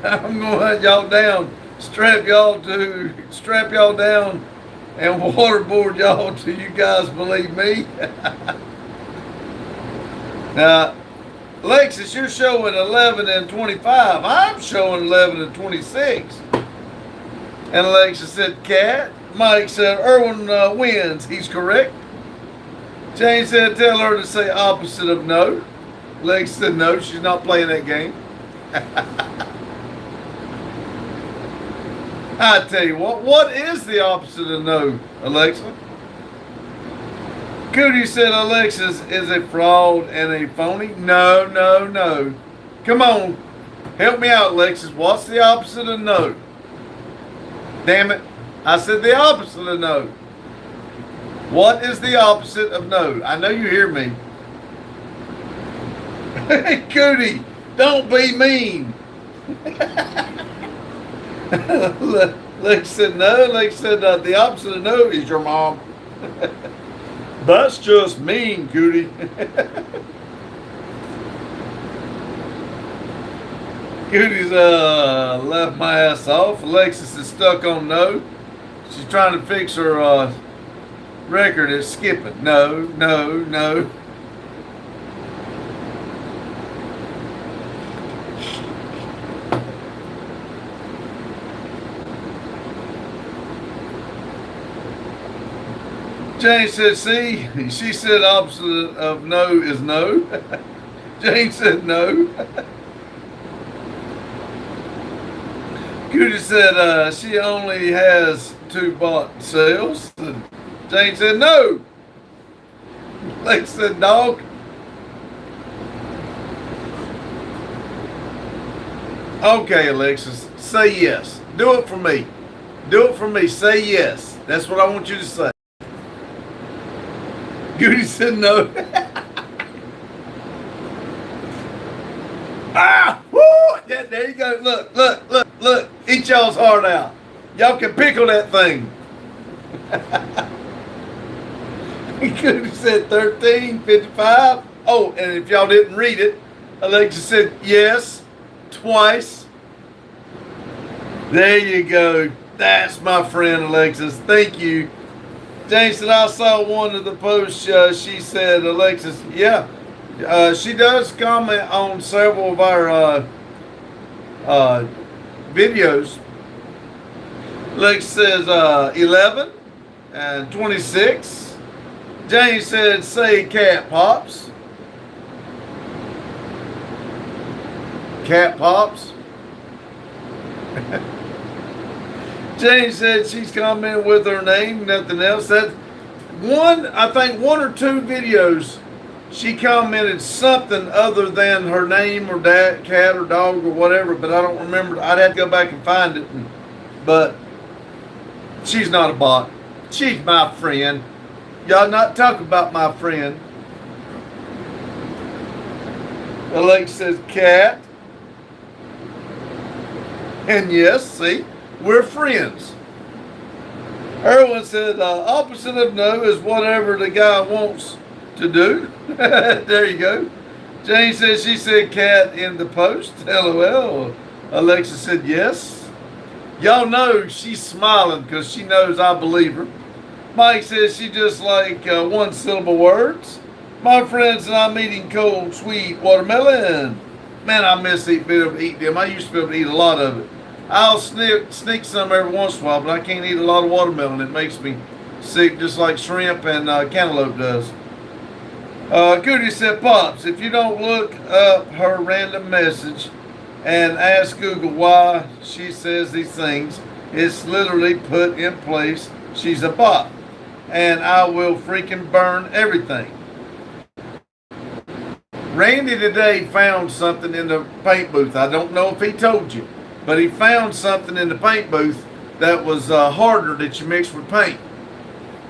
C: I'm going to hunt y'all down. Strap y'all down and waterboard y'all till you guys believe me. Now, Alexis, you're showing 11 and 25. I'm showing 11 and 26. And Alexis said cat. Mike said Erwin wins. He's correct. Jane said tell her to say opposite of no. Alexis said no, she's not playing that game. I tell you what is the opposite of no, Alexa? Cootie said Alexis is a fraud and a phony. No, no, no. Come on. Help me out, Alexis. What's the opposite of no? Damn it. I said the opposite of no. What is the opposite of no? I know you hear me. Hey, Cootie, don't be mean. Lex said no. Lex said the opposite of no is your mom. That's just mean, Cootie. Cootie's left my ass off. Alexis is stuck on no. She's trying to fix her record at skipping. No, no, no. Jane said, see, she said opposite of no is no. Jane said no. Cootie said she only has 2 bought sales. Jane said no. Lex said dog. Okay, Alexis, say yes. Do it for me. Do it for me. Say yes. That's what I want you to say. Goody said no. Ah! Woo! Yeah, there you go. Look, look, look, look. Eat y'all's heart out. Y'all can pickle that thing. Goody said 13:55. Oh, and if y'all didn't read it, Alexa said yes twice. There you go. That's my friend, Alexis. Thank you. Jane said, I saw one of the posts. She said, Alexis, yeah. She does comment on several of our videos. Lex says 11 and 26. Jane said, say cat pops. Cat pops. Jane said she's commenting with her name, nothing else. That's one, I think 1 or 2 videos she commented something other than her name or cat or dog or whatever, but I don't remember. I'd have to go back and find it. But she's not a bot. She's my friend. Y'all not talk about my friend. Alexa says cat. And yes, see, we're friends. Erwin said opposite of no is whatever the guy wants to do. There you go. Jane says she said cat in the post. LOL. Alexa said yes. Y'all know she's smiling because she knows I believe her. Mike says she just like one syllable words. My friends and I'm eating cold, sweet watermelon. Man, I miss being able to eat them. I used to be able to eat a lot of it. I'll sneak some every once in a while, but I can't eat a lot of watermelon. It makes me sick just like shrimp and cantaloupe does. Cootie said, Pops, if you don't look up her random message and ask Google why she says these things, it's literally put in place. She's a bot. And I will freaking burn everything. Randy today found something in the paint booth. I don't know if he told you, but he found something in the paint booth that was harder that you mix with paint.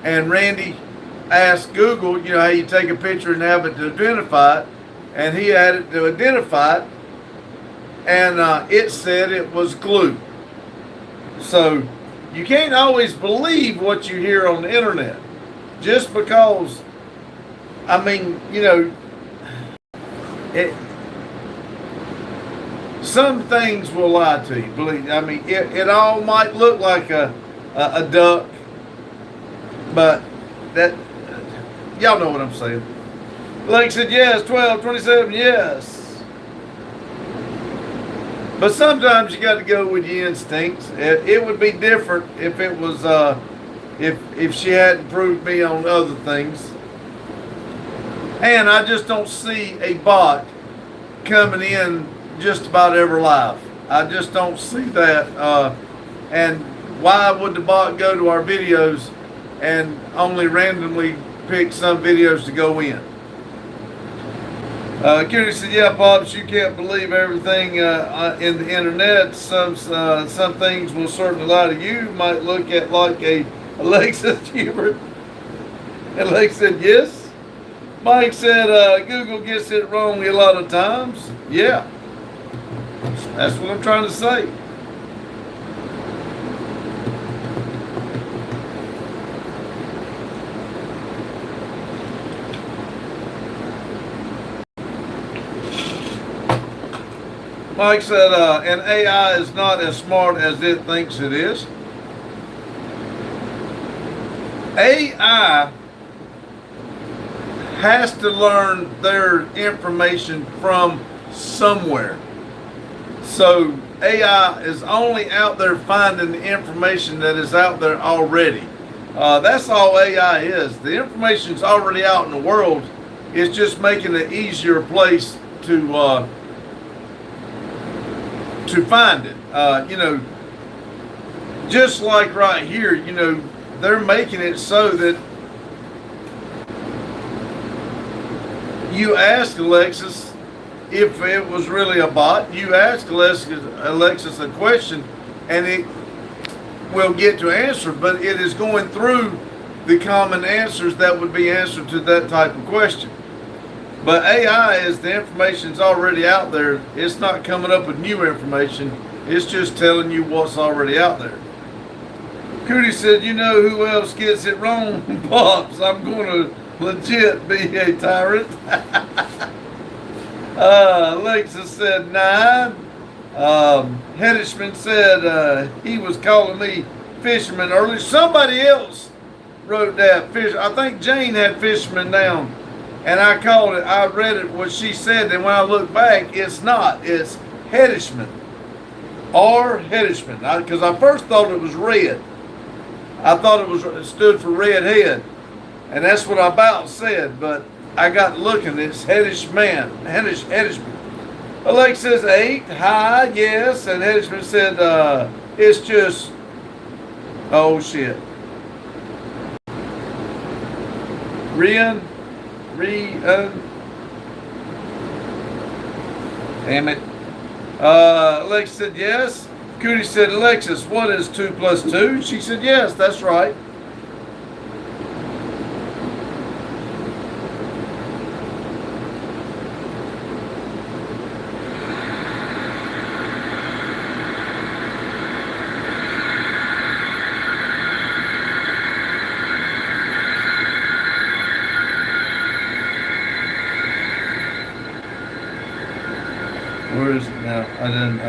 C: And Randy asked Google, you know how you take a picture and have it to identify it, and he had it to identify it, and it said it was glue. So you can't always believe what you hear on the internet, just because, I mean, you know, some things will lie to you. Believe, I mean, it all might look like a duck, but that, y'all know what I'm saying. Blake said yes, 12, 27, yes. But sometimes you got to go with your instincts. It would be different if it was, if she hadn't proved me on other things. And I just don't see a bot coming in just about every live. I just don't see that. And why would the bot go to our videos and only randomly pick some videos to go in? Cutie said, yeah, Pops, you can't believe everything in the internet. Some things will certainly lie to you. You might look at like a Alexa Hubert. Alexa said, yes. Mike said, Google gets it wrong a lot of times. Yeah. That's what I'm trying to say. Mike said, an AI is not as smart as it thinks it is. AI has to learn their information from somewhere. So AI is only out there finding the information that is out there already. That's all AI is. The information's already out in the world. It's just making it easier place to find it. You know, just like right here, you know, they're making it so that you ask Alexis if it was really a bot. You ask Alexis a question and it will get to answer, but it is going through the common answers that would be answered to that type of question. But AI is the information's already out there. It's not coming up with new information. It's just telling you what's already out there. Cootie said, you know who else gets it wrong? Pops, I'm going to legit be a tyrant. Alexa said 9. Hedishman said he was calling me fisherman earlier. Somebody else wrote that. I think Jane had fisherman down. And I called it, I read it, what she said, and when I look back, it's not. It's Hedishman. Or Hedishman. Because I first thought it was red. I thought it stood for red head. And that's what I about said, but I got looking, it's Hedishman. Hedishman. Alexa says 8, hi, yes, and Hedishman said, it's just, oh shit. Damn it. Alexis said yes. Cootie said, Alexis, what is 2 plus 2? She said yes, that's right. Where is it now? I didn't.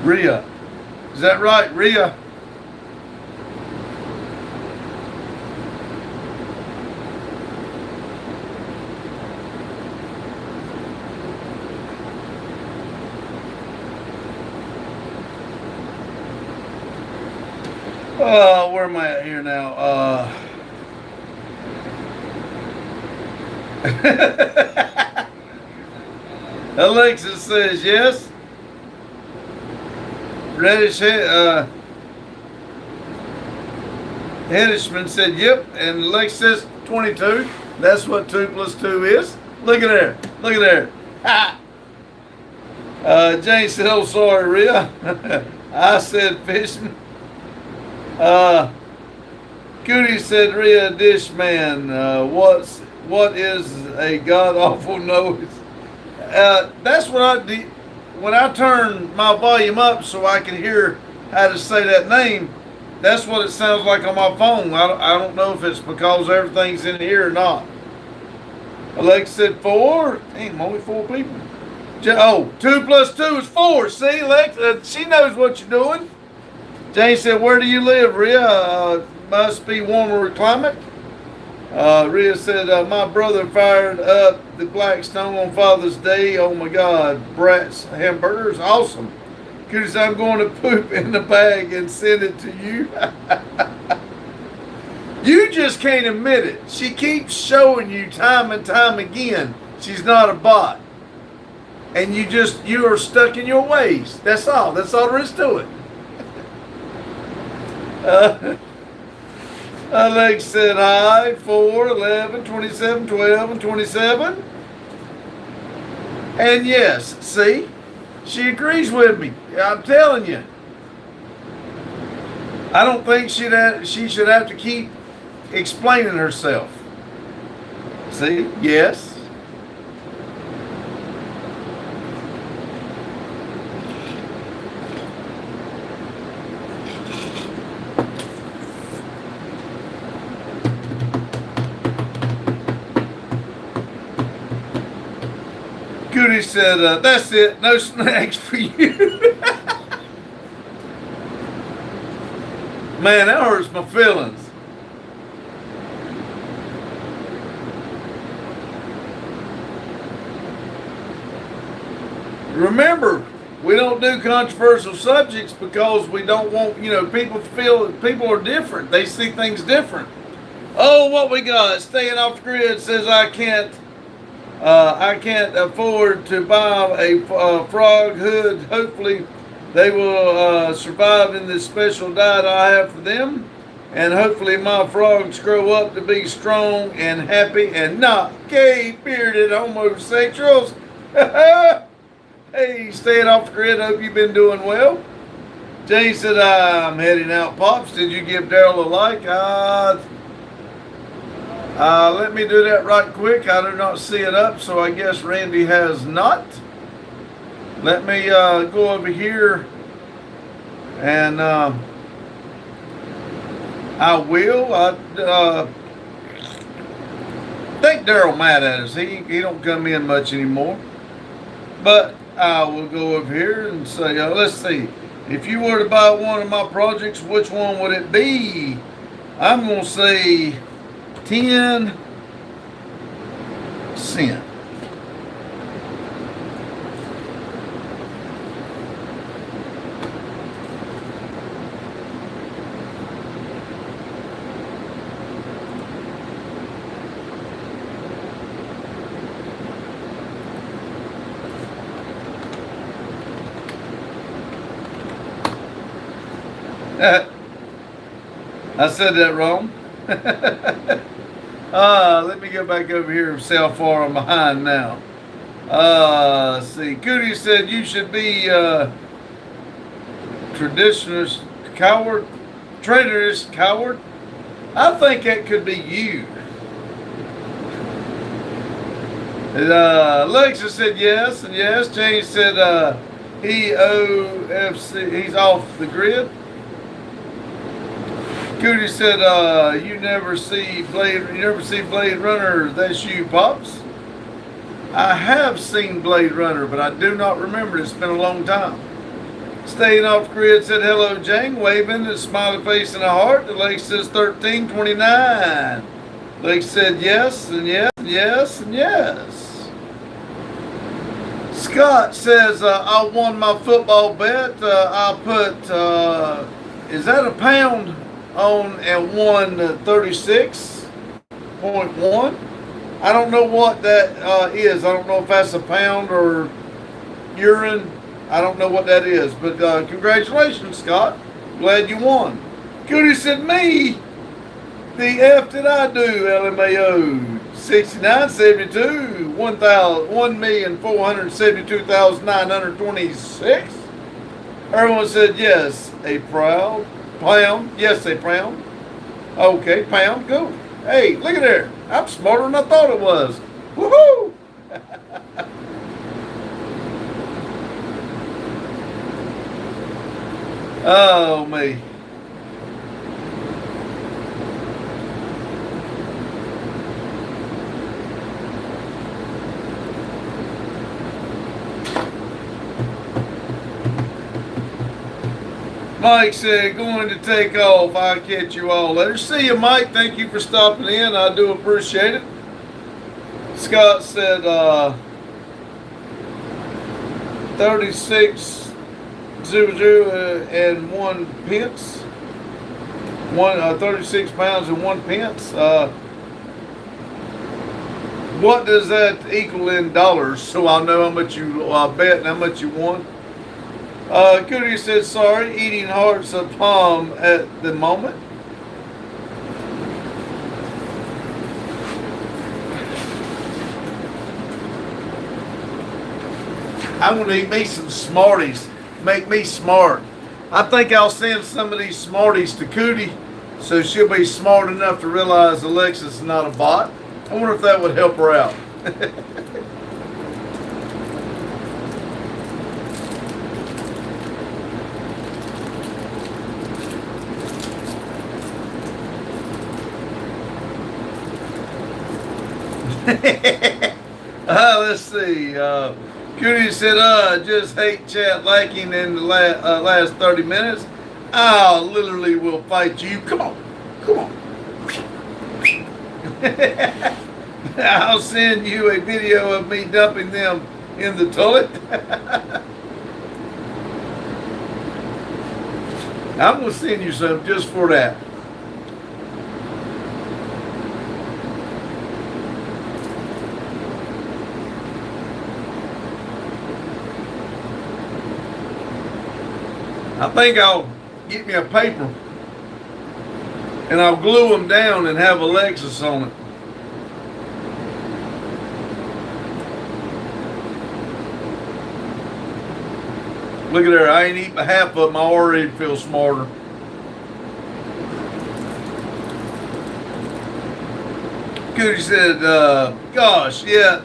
C: Rhea. Is that right, Rhea? Where am I at here now? Alexis says yes. Hedishman said yep, and Lex says 22. That's what 2 plus 2 is. Look at there. Look at there. Jane said, oh, sorry, Rhea. I said Fishman. Cootie said, Rhea Dishman, what is a god-awful noise? That's what I did. When I turn my volume up so I can hear how to say that name, that's what it sounds like on my phone. I don't know if it's because everything's in here or not. Alexa said 4. Damn, only 4 people. 2 plus 2 is 4. See, Alexa, she knows what you're doing. Jane said, where do you live, Rhea? Must be warmer climate. Rhea said, my brother fired up the Blackstone on Father's Day. Oh my God, Brat's hamburgers, awesome. Cootie said, I'm going to poop in the bag and send it to you. You just can't admit it. She keeps showing you time and time again she's not a bot. And you are stuck in your ways. That's all. That's all there is to it. Alex said hi, 4, 11, 27, 12, and 27. And yes, see, she agrees with me. I'm telling you. I don't think she should have to keep explaining herself. See, yes. Cootie said, that's it, no snacks for you. Man, that hurts my feelings. Remember, we don't do controversial subjects because we don't want, people feel that people are different. They see things different. Oh, what we got? Staying off the grid says I can't afford to buy a frog hood. Hopefully they will survive in this special diet I have for them. And hopefully my frogs grow up to be strong and happy and not gay-bearded homosexuals. Hey, staying off the grid. Hope you've been doing well. Jane said, I'm heading out. Pops, did you give Daryl a like? Let me do that right quick. I do not see it up, so I guess Randy has not. Let me go over here, and I will. I think Daryl mad at us. He don't come in much anymore. But I will go over here and say, let's see. If you were to buy one of my projects, which one would it be? I'm going to say 10 cents. I said that wrong. Let me go back over here and see how far I'm behind now. Let's see. Cootie said you should be traditionalist coward, traitorous coward. I think that could be you. Alexa said yes and yes. James said EOFC, he's off the grid. Cootie said, you never see Blade Runner, that's you, Pops. I have seen Blade Runner, but I do not remember it. It's been a long time. Staying off the grid said, hello, Jane, waving a smiley face and a heart. The lake says 1329. Lake said yes and yes and yes and yes. Scott says, I won my football bet. I put, is that a pound? On and won 36.1. I don't know what that is. I don't know if that's a pound or urine. I don't know what that is. But congratulations, Scott. Glad you won. Cootie said, me? The F did I do, LMAO? 69.72. 1,472,926. Everyone said yes. A proud pound. Yes, a pound. Okay, pound. Go. Hey, look at there. I'm smarter than I thought it was. Woohoo! Oh, me. Mike said, going to take off. I'll catch you all later. See you, Mike. Thank you for stopping in. I do appreciate it. Scott said, 36.00 and 1 pence. 36 pounds and 1 pence. What does that equal in dollars? So I'll know how much you bet and how much you won. Cootie said, sorry, eating hearts of palm at the moment. I'm going to eat me some Smarties. Make me smart. I think I'll send some of these Smarties to Cootie so she'll be smart enough to realize Alexis is not a bot. I wonder if that would help her out. Let's see. Cootie said, just hate chat lacking in the last 30 minutes. I literally will fight you. Come on. Come on. I'll send you a video of me dumping them in the toilet. I'm going to send you some just for that. I think I'll get me a paper and I'll glue them down and have Alexis on it. Look at there, I ain't eaten half of them, I already feel smarter. Cootie said, gosh, yeah,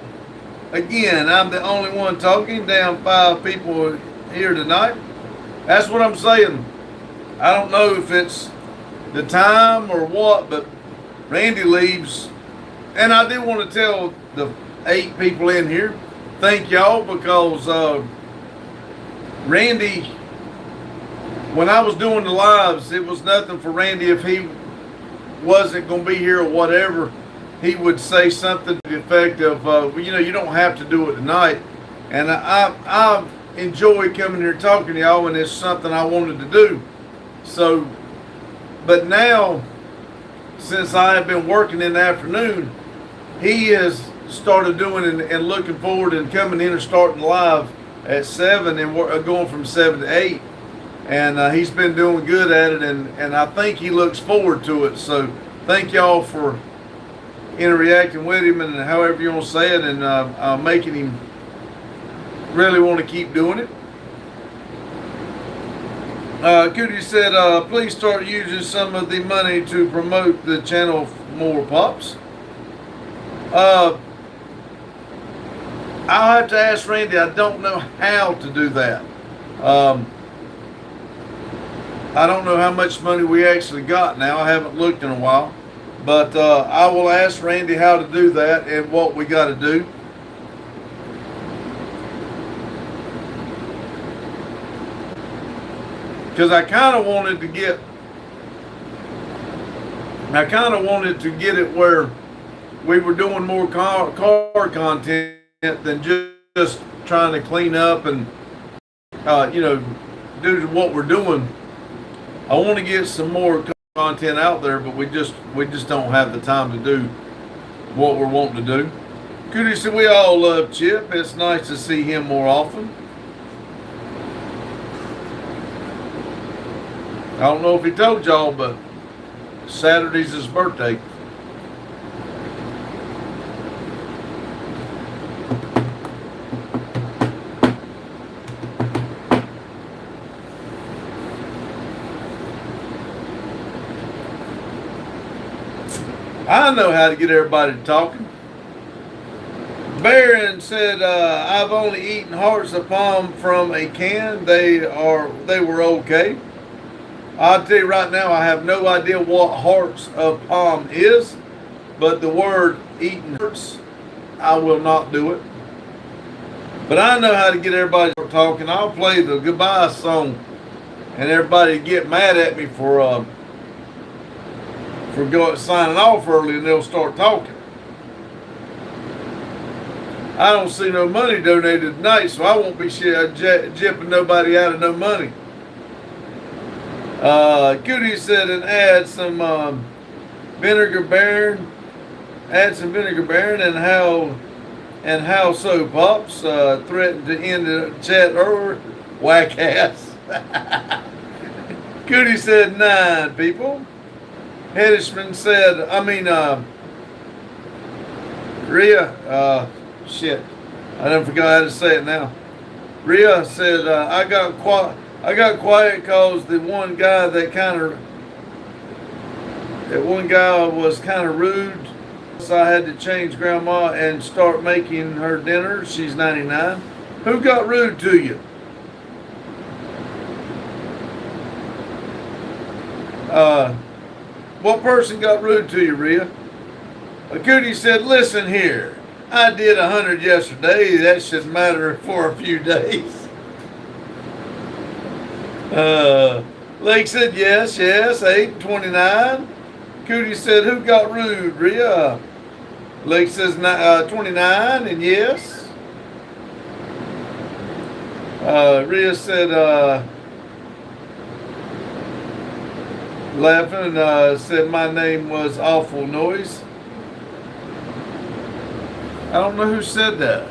C: again, I'm the only one talking, down 5 people here tonight. That's what I'm saying. I don't know if it's the time or what, but Randy leaves. And I do want to tell the 8 people in here, thank y'all, because Randy, when I was doing the lives, it was nothing for Randy if he wasn't going to be here or whatever, he would say something to the effect of, well, you know, you don't have to do it tonight. And I enjoy coming here talking to y'all, and it's something I wanted to do. So, but now, since I have been working in the afternoon, he has started doing and looking forward and coming in and starting live at 7 and going from 7 to 8. And he's been doing good at it, and I think he looks forward to it. So thank y'all for interacting with him and however you want to say it, and making him really want to keep doing it. Cootie said, please start using some of the money to promote the channel more, Pops. I'll have to ask Randy. I don't know how to do that. I don't know how much money we actually got now. I haven't looked in a while. But I will ask Randy how to do that and what we got to do. Because I kind of wanted to get it where we were doing more car content than just trying to clean up and, you know, do what we're doing. I want to get some more content out there, but we just don't have the time to do what we're wanting to do. Cootie said, we all love Chip. It's nice to see him more often. I don't know if he told y'all, but Saturday's his birthday. I know how to get everybody talking. Baron said, I've only eaten hearts of palm from a can. They were okay. I'll tell you right now, I have no idea what hearts of palm is, but the word eating hearts, I will not do it. But I know how to get everybody talking. I'll play the goodbye song, and everybody get mad at me for signing off early, and they'll start talking. I don't see no money donated tonight, so I won't be jipping nobody out of no money. Cootie said, and add some Vinegar Baron. Add some Vinegar Baron, and how so, Pops? Threatened to end the chat earlier. Whack ass. Cootie said 9 people. Hedishman said, Rhea, shit, I done forgot how to say it now. Rhea said, I got quiet because the one guy was kind of rude. So I had to change Grandma and start making her dinner. She's 99. Who got rude to you? What person got rude to you, Rhea? Cootie said, listen here. I did 100 yesterday. That should matter for a few days. Lake said, yes, 8:29. Cootie said, who got rude, Rhea? Lake says 29, and yes. Rhea said, laughing, said my name was Awful Noise. I don't know who said that.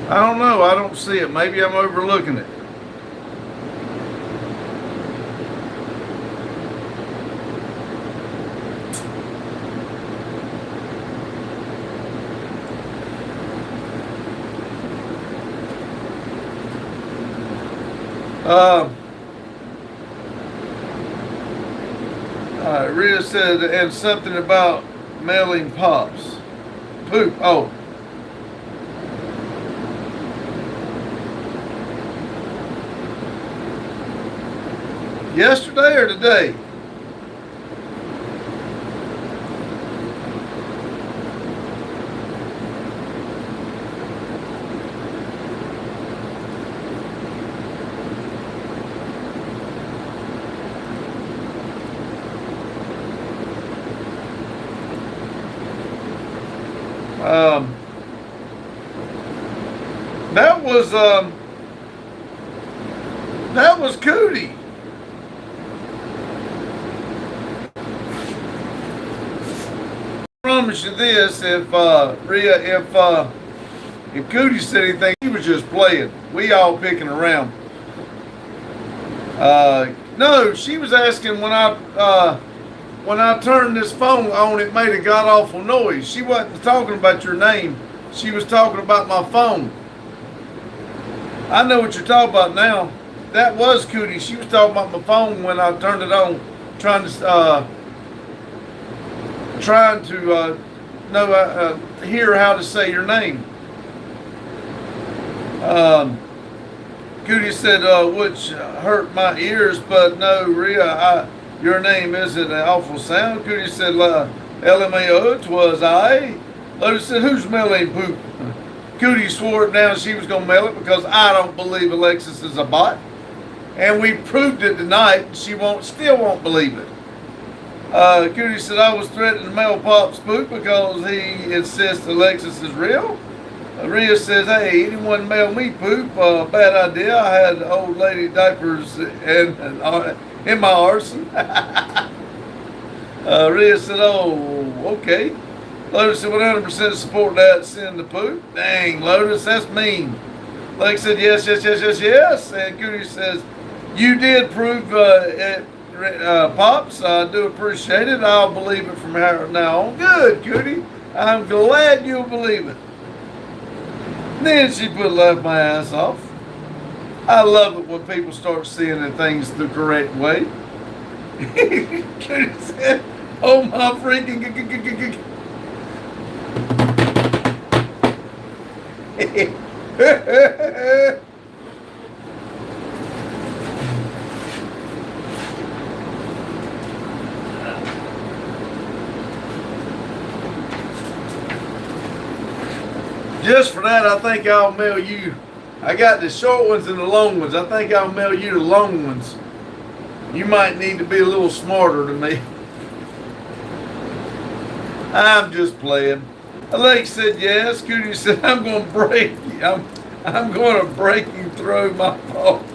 C: I don't know. I don't see it. Maybe I'm overlooking it. Rhea said, and something about mailing pops. Poop. Oh. Yesterday or today? That was Cootie. I promise you this, if Rhea, if Cootie said anything, he was just playing. We all picking around. No, she was asking when I turned this phone on, it made a god awful noise. She wasn't talking about your name. She was talking about my phone. I know what you're talking about now. That was Cootie. She was talking about my phone when I turned it on, trying to hear how to say your name. Cootie said, which hurt my ears, but no, Rhea, your name isn't an awful sound. Cootie said, LMAO, 'twas I. Lotus said, who's smelling poop? Cootie swore it down she was going to mail it because I don't believe Alexis is a bot. And we proved it tonight. She still won't believe it. Cootie said, I was threatening to mail Pop's poop because he insists Alexis is real. Rhea says, hey, anyone mail me poop? Bad idea. I had old lady diapers in my arson. Rhea said, oh, okay. Lotus said, 100% support that, send the poop. Dang, Lotus, that's mean. Lex said, yes. And Cootie says, you did prove it, Pops. I do appreciate it. I'll believe it from now on. Good, Cootie. I'm glad you'll believe it. Then she laughed my ass off. I love it when people start seeing things the correct way. Cootie said, oh my freaking... Just for that, I think I'll mail you. I got the short ones and the long ones. I think I'll mail you the long ones. You might need to be a little smarter than me. I'm just playing. Alex said yes. Cootie said, I'm going to break you. I'm going to break you through my phone.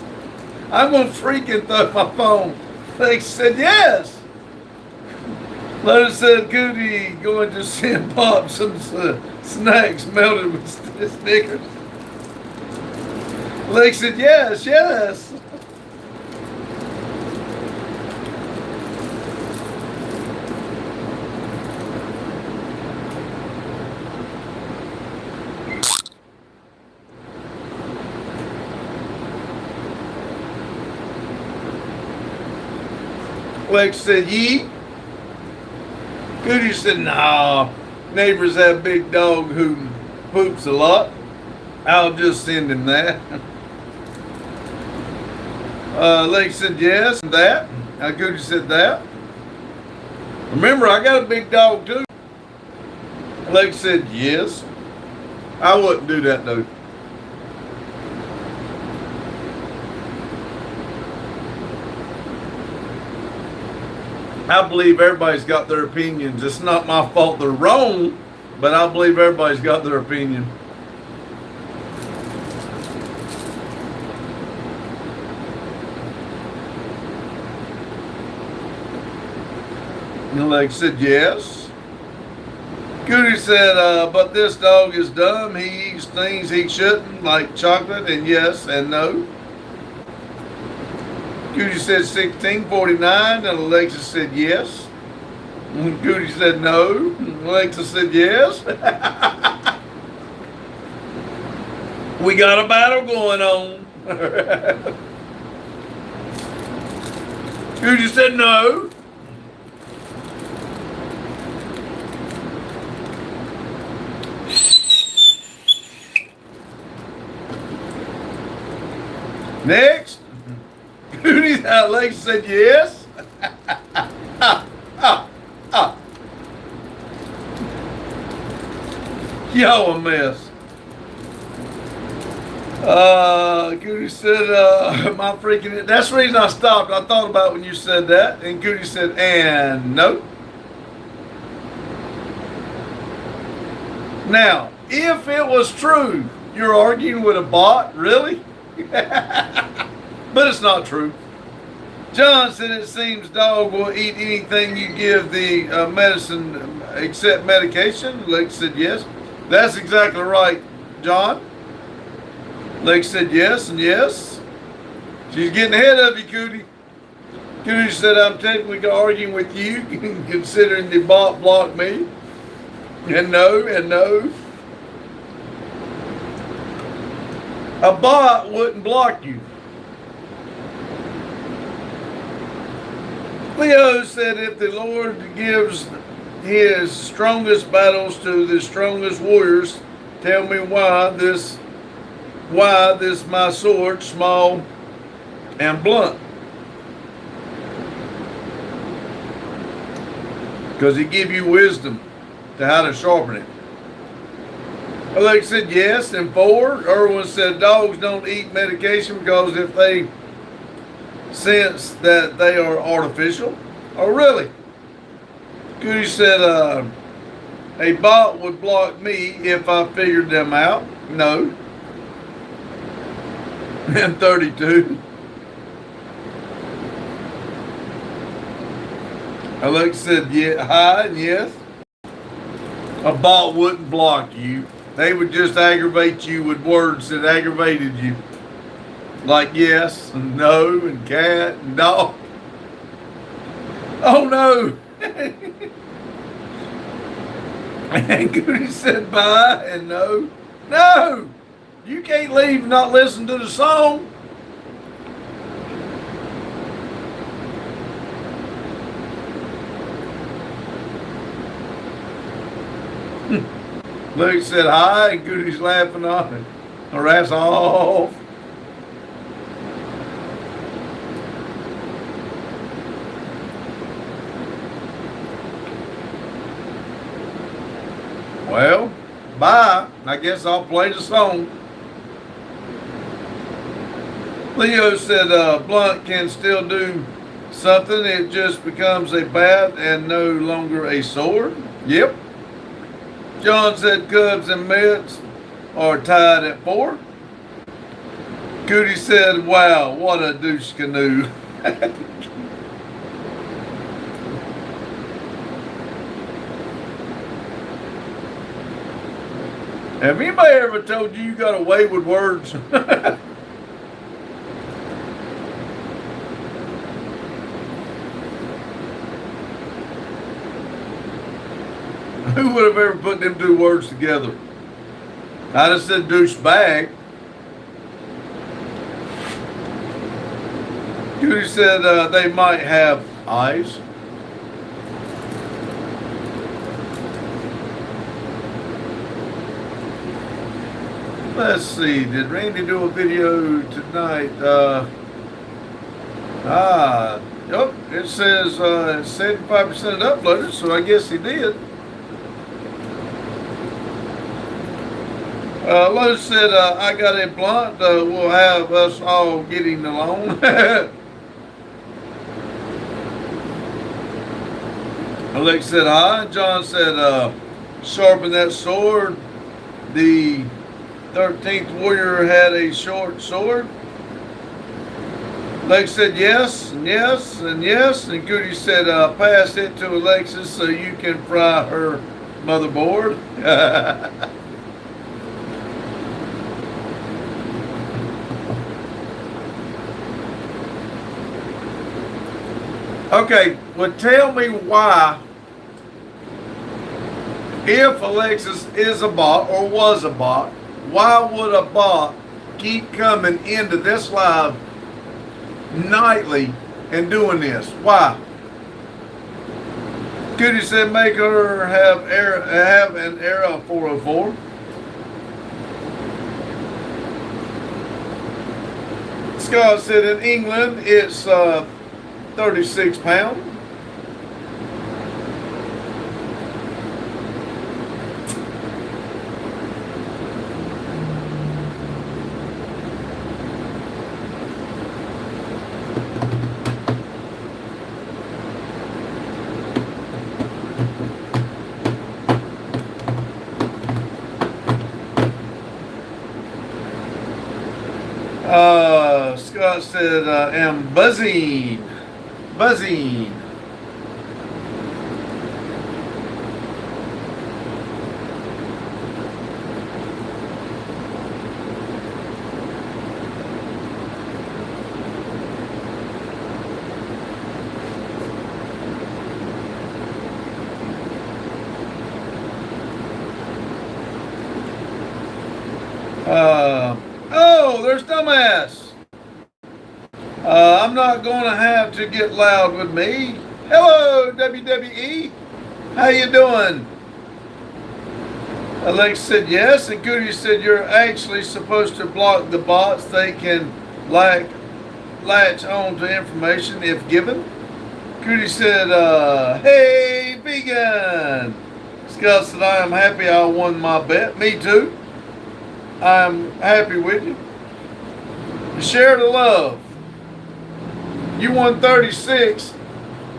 C: I'm going to freaking throw my phone. Alex said yes. Lotus said, Cootie going to send Pop some snacks melted with Snickers. Alex said yes. Lex said, yee. Cootie said, nah. Neighbors have a big dog who poops a lot. I'll just send him that. Lex said, yes, and that. Cootie said that. Remember, I got a big dog too. Lex said, yes. I wouldn't do that though. I believe everybody's got their opinions. It's not my fault they're wrong, but I believe everybody's got their opinion. And Lex said, yes. Cootie said, but this dog is dumb. He eats things he shouldn't, like chocolate, and yes and no. Cootie said 1649, and Alexis said yes. And Cootie said no, and Alexis said yes. We got a battle going on. Cootie said no. Next, Cootie Alex said yes. Y'all a mess. Cootie said, my freaking, that's the reason I stopped. I thought about when you said that. And Cootie said, and no. Now, if it was true, you're arguing with a bot, really? But it's not true. John said it seems dog will eat anything you give the medicine except medication. Lex said yes. That's exactly right, John. Lex said yes and yes. She's getting ahead of you, Cootie. Cootie said, I'm technically arguing with you, considering the bot blocked me. And no, and no. A bot wouldn't block you. Leo said, if the Lord gives his strongest battles to the strongest warriors, tell me why this my sword small and blunt. Because he give you wisdom to how to sharpen it. Alex said yes. And 4, Irwin said dogs don't eat medication because if they sense that they are artificial. Oh, really? Goody said a bot would block me if I figured them out. No. And 32. Alex said yeah, hi and yes. A bot wouldn't block you. They would just aggravate you with words that aggravated you. Like yes and no and cat and dog. Oh no. And Goody said bye and no. No. You can't leave and not listen to the song. Luke said hi and Goody's laughing on it. Her ass off. Well, bye. I guess I'll play the song. Leo said blunt can still do something. It just becomes a bat and no longer a sword. Yep. John said Cubs and Mets are tied at 4. Cootie said, wow, what a douche canoe. Have anybody ever told you got away with words? Who would have ever put them 2 words together? I just said douchebag. Judy said they might have eyes. Let's see, did Randy do a video tonight? Yep, it says 75% uploaded, so I guess he did. Lowe's said, I got a blunt, we'll have us all getting along. Alex said hi. John said, sharpen that sword. The 13th warrior had a short sword. Lex said yes, and yes, and yes. And Goody said, pass it to Alexis so you can fry her motherboard. Okay, well tell me why, if Alexis is a bot or was a bot, why would a bot keep coming into this live nightly and doing this. Why? Cootie said make her have an Era 404. Scott said in England it's 36 pounds. Scott said, am buzzing. Buzzing. Oh, there's Dumbass. I'm not going to have to get loud with me. Hello, WWE. How you doing? Alex said yes, and Goody said you're actually supposed to block the bots. They can latch on to information if given. Goody said, hey, vegan. Scott said, I am happy I won my bet. Me too. I'm happy with you. Share the love. You won 36.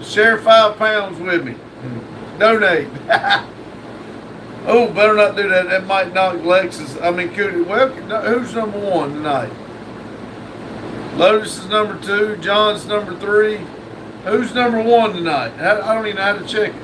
C: Share 5 pounds with me. Donate. Oh, better not do that. That might knock Cootie. Well, who's number 1 tonight? Lotus is number 2. John's number 3. Who's number 1 tonight? I don't even know how to check it.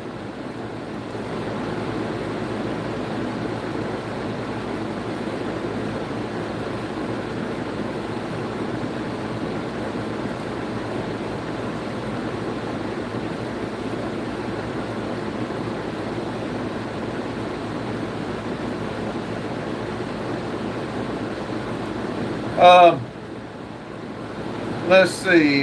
C: Let's see.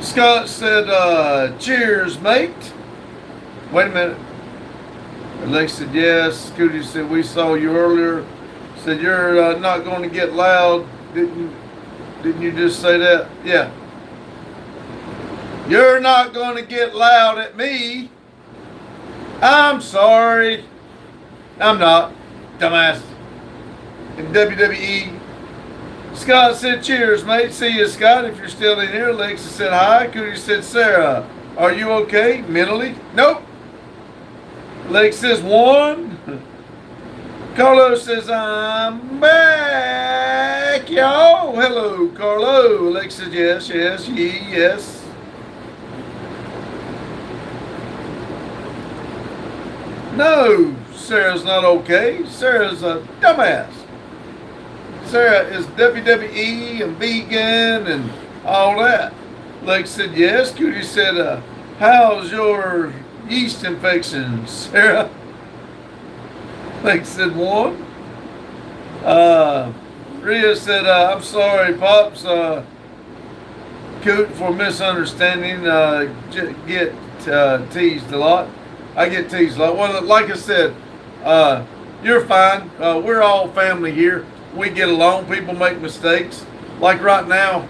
C: Scott said, cheers, mate. Wait a minute. Alex said, yes. Cootie said, we saw you earlier. Said, you're not going to get loud. Didn't you just say that? Yeah. You're not going to get loud at me. I'm sorry. I'm not. Dumbass. In WWE. Scott said, cheers, mate. See you, Scott, if you're still in here. Alexis said, hi. Cootie said, Sarah, are you okay mentally? Nope. Alexis says, 1. Carlos says, I'm back, y'all. Hello, Carlo. Alexis says, yes, yes, yes. No, Sarah's not okay. Sarah's a dumbass. Sarah is WWE and vegan and all that. Lex said yes. Cootie said, how's your yeast infection, Sarah? Lex said 1. Rhea said, I'm sorry, Pops. Coot for misunderstanding. Get teased a lot. I get teased a lot. Well, like I said, you're fine. We're all family here. We get along. People make mistakes. Like right now,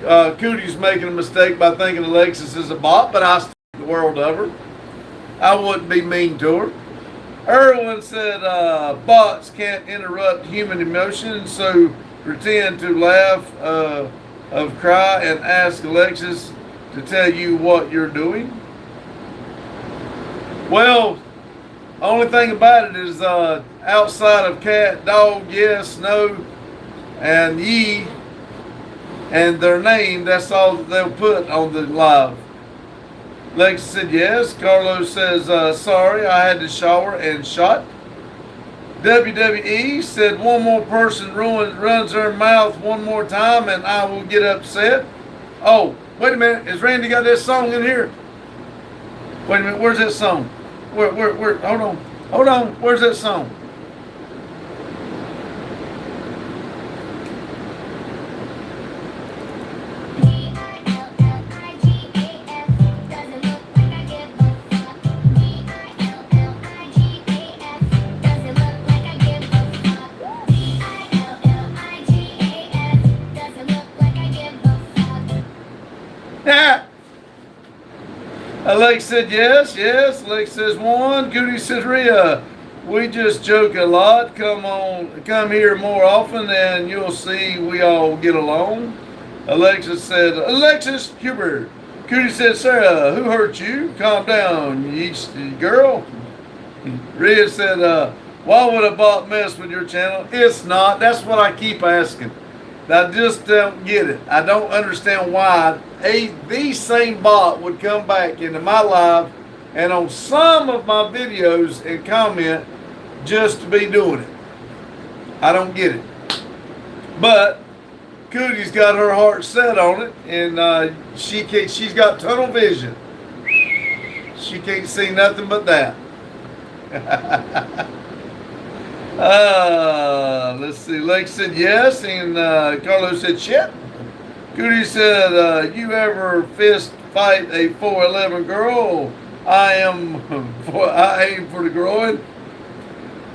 C: Cootie's making a mistake by thinking Alexis is a bot, but I still think the world of her. I wouldn't be mean to her. Erwin said bots can't interrupt human emotions, so pretend to laugh of cry and ask Alexis to tell you what you're doing. Well, only thing about it is outside of cat, dog, yes, no, and ye, and their name, that's all that they'll put on the live. Lex said yes. Carlos says, sorry, I had to shower and shot. WWE said one more person runs their mouth one more time and I will get upset. Oh, wait a minute. Has Randy got this song in here? Wait a minute. Where's that song? Where, hold on. Where's that song? Alex said yes, yes. Alex says one. Cootie says Rhea, we just joke a lot. Come here more often and you'll see we all get along. Alexis said, Alexis Hubert. Cootie said, Sarah, who hurt you? Calm down, you girl. Rhea said, why would a bot mess with your channel? It's not. That's what I keep asking. I just don't get it. I don't understand why the same bot would come back into my live and on some of my videos and comment just to be doing it. I don't get it. But Cootie's got her heart set on it, and she's got tunnel vision. She can't see nothing but that. Let's see. Lex said yes, and Carlos said shit. Cootie said, you ever fist fight a 4'11" girl? I aim for the groin.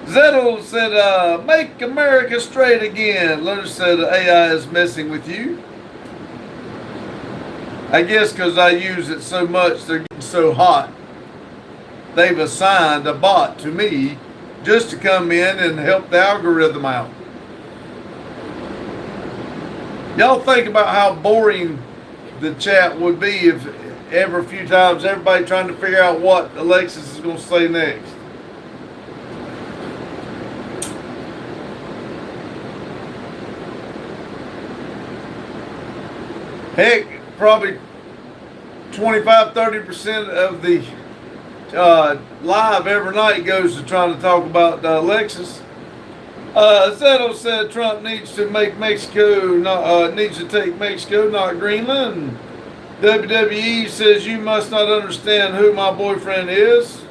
C: Zettel said, make America straight again. Lotus said, AI is messing with you. I guess because I use it so much, they're getting so hot. They've assigned a bot to me just to come in and help the algorithm out. Y'all think about how boring the chat would be if every few times everybody trying to figure out what Alexis is going to say next. Heck, probably 25-30% of the live every night goes to trying to talk about Alexis. Zettel said Trump needs to make Mexico, needs to take Mexico, not Greenland. WWE says you must not understand who my boyfriend is.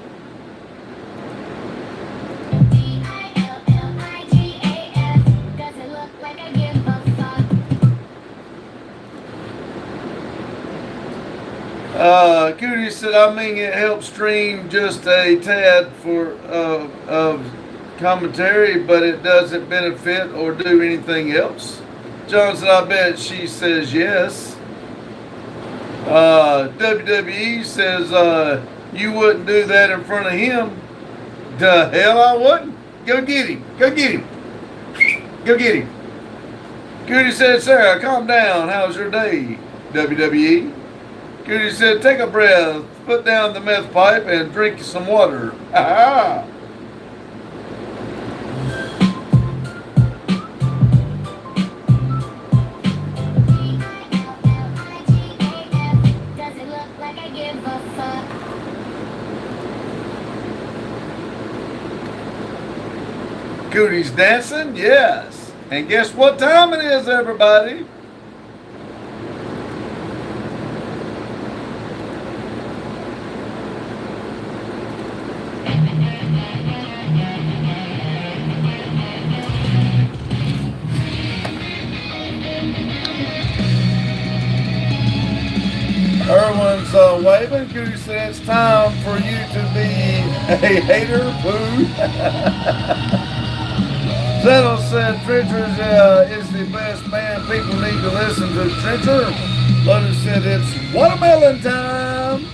C: Cootie said, I mean, it helps stream just a tad for of commentary, but it doesn't benefit or do anything else. John said, I bet she says yes. WWE says, you wouldn't do that in front of him. The hell I wouldn't. Go get him. Go get him. Go get him. Cootie said, Sarah, calm down. How's your day? WWE. Cootie said, take a breath, put down the meth pipe, and drink some water. Ha Cootie's dancing? Yes. And guess what time it is, everybody? Erwin's waving. Cootie said it's time for you to be a hater, poo. Zettel said Trencher is the best band. People need to listen to Trencher. Lotus said it's watermelon time.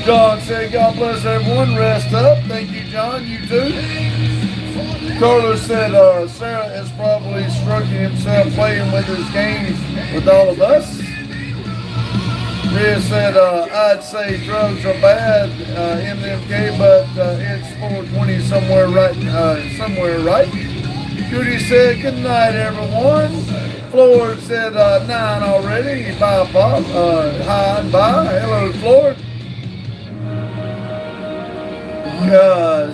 C: John said, God bless everyone. Rest up. Thank you, John. You too. Carlos said Sarah is probably stroking himself playing with his games with all of us. Rhea said, I'd say drugs are bad, MMK, but it's 420 somewhere right. Cootie said, good night, everyone. Floyd said, 9 already. Bye, Pop. Hi and bye. Hello, Floyd.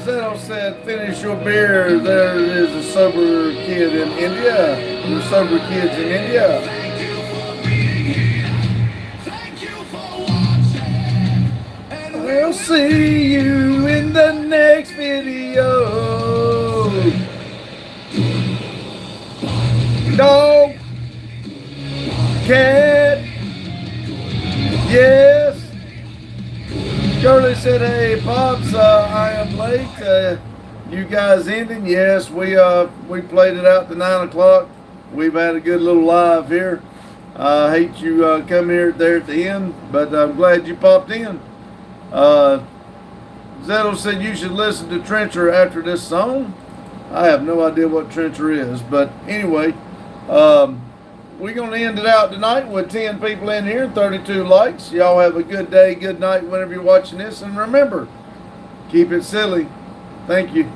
C: Zettel said, finish your beer. There is a sober kid in India. There's sober kids in India. We'll see you in the next video. Dog, cat, yes. Shirley said, hey, Pops, I am late. You guys ending? Yes, we played it out to 9 o'clock. We've had a good little live here. I hate you come here there at the end, but I'm glad you popped in. Zettel said you should listen to Trencher after this song. I have no idea what Trencher is, but anyway, we're going to end it out tonight with 10 people in here, 32 likes. Y'all have a good day, good night whenever you're watching this, and remember, keep it silly. Thank you.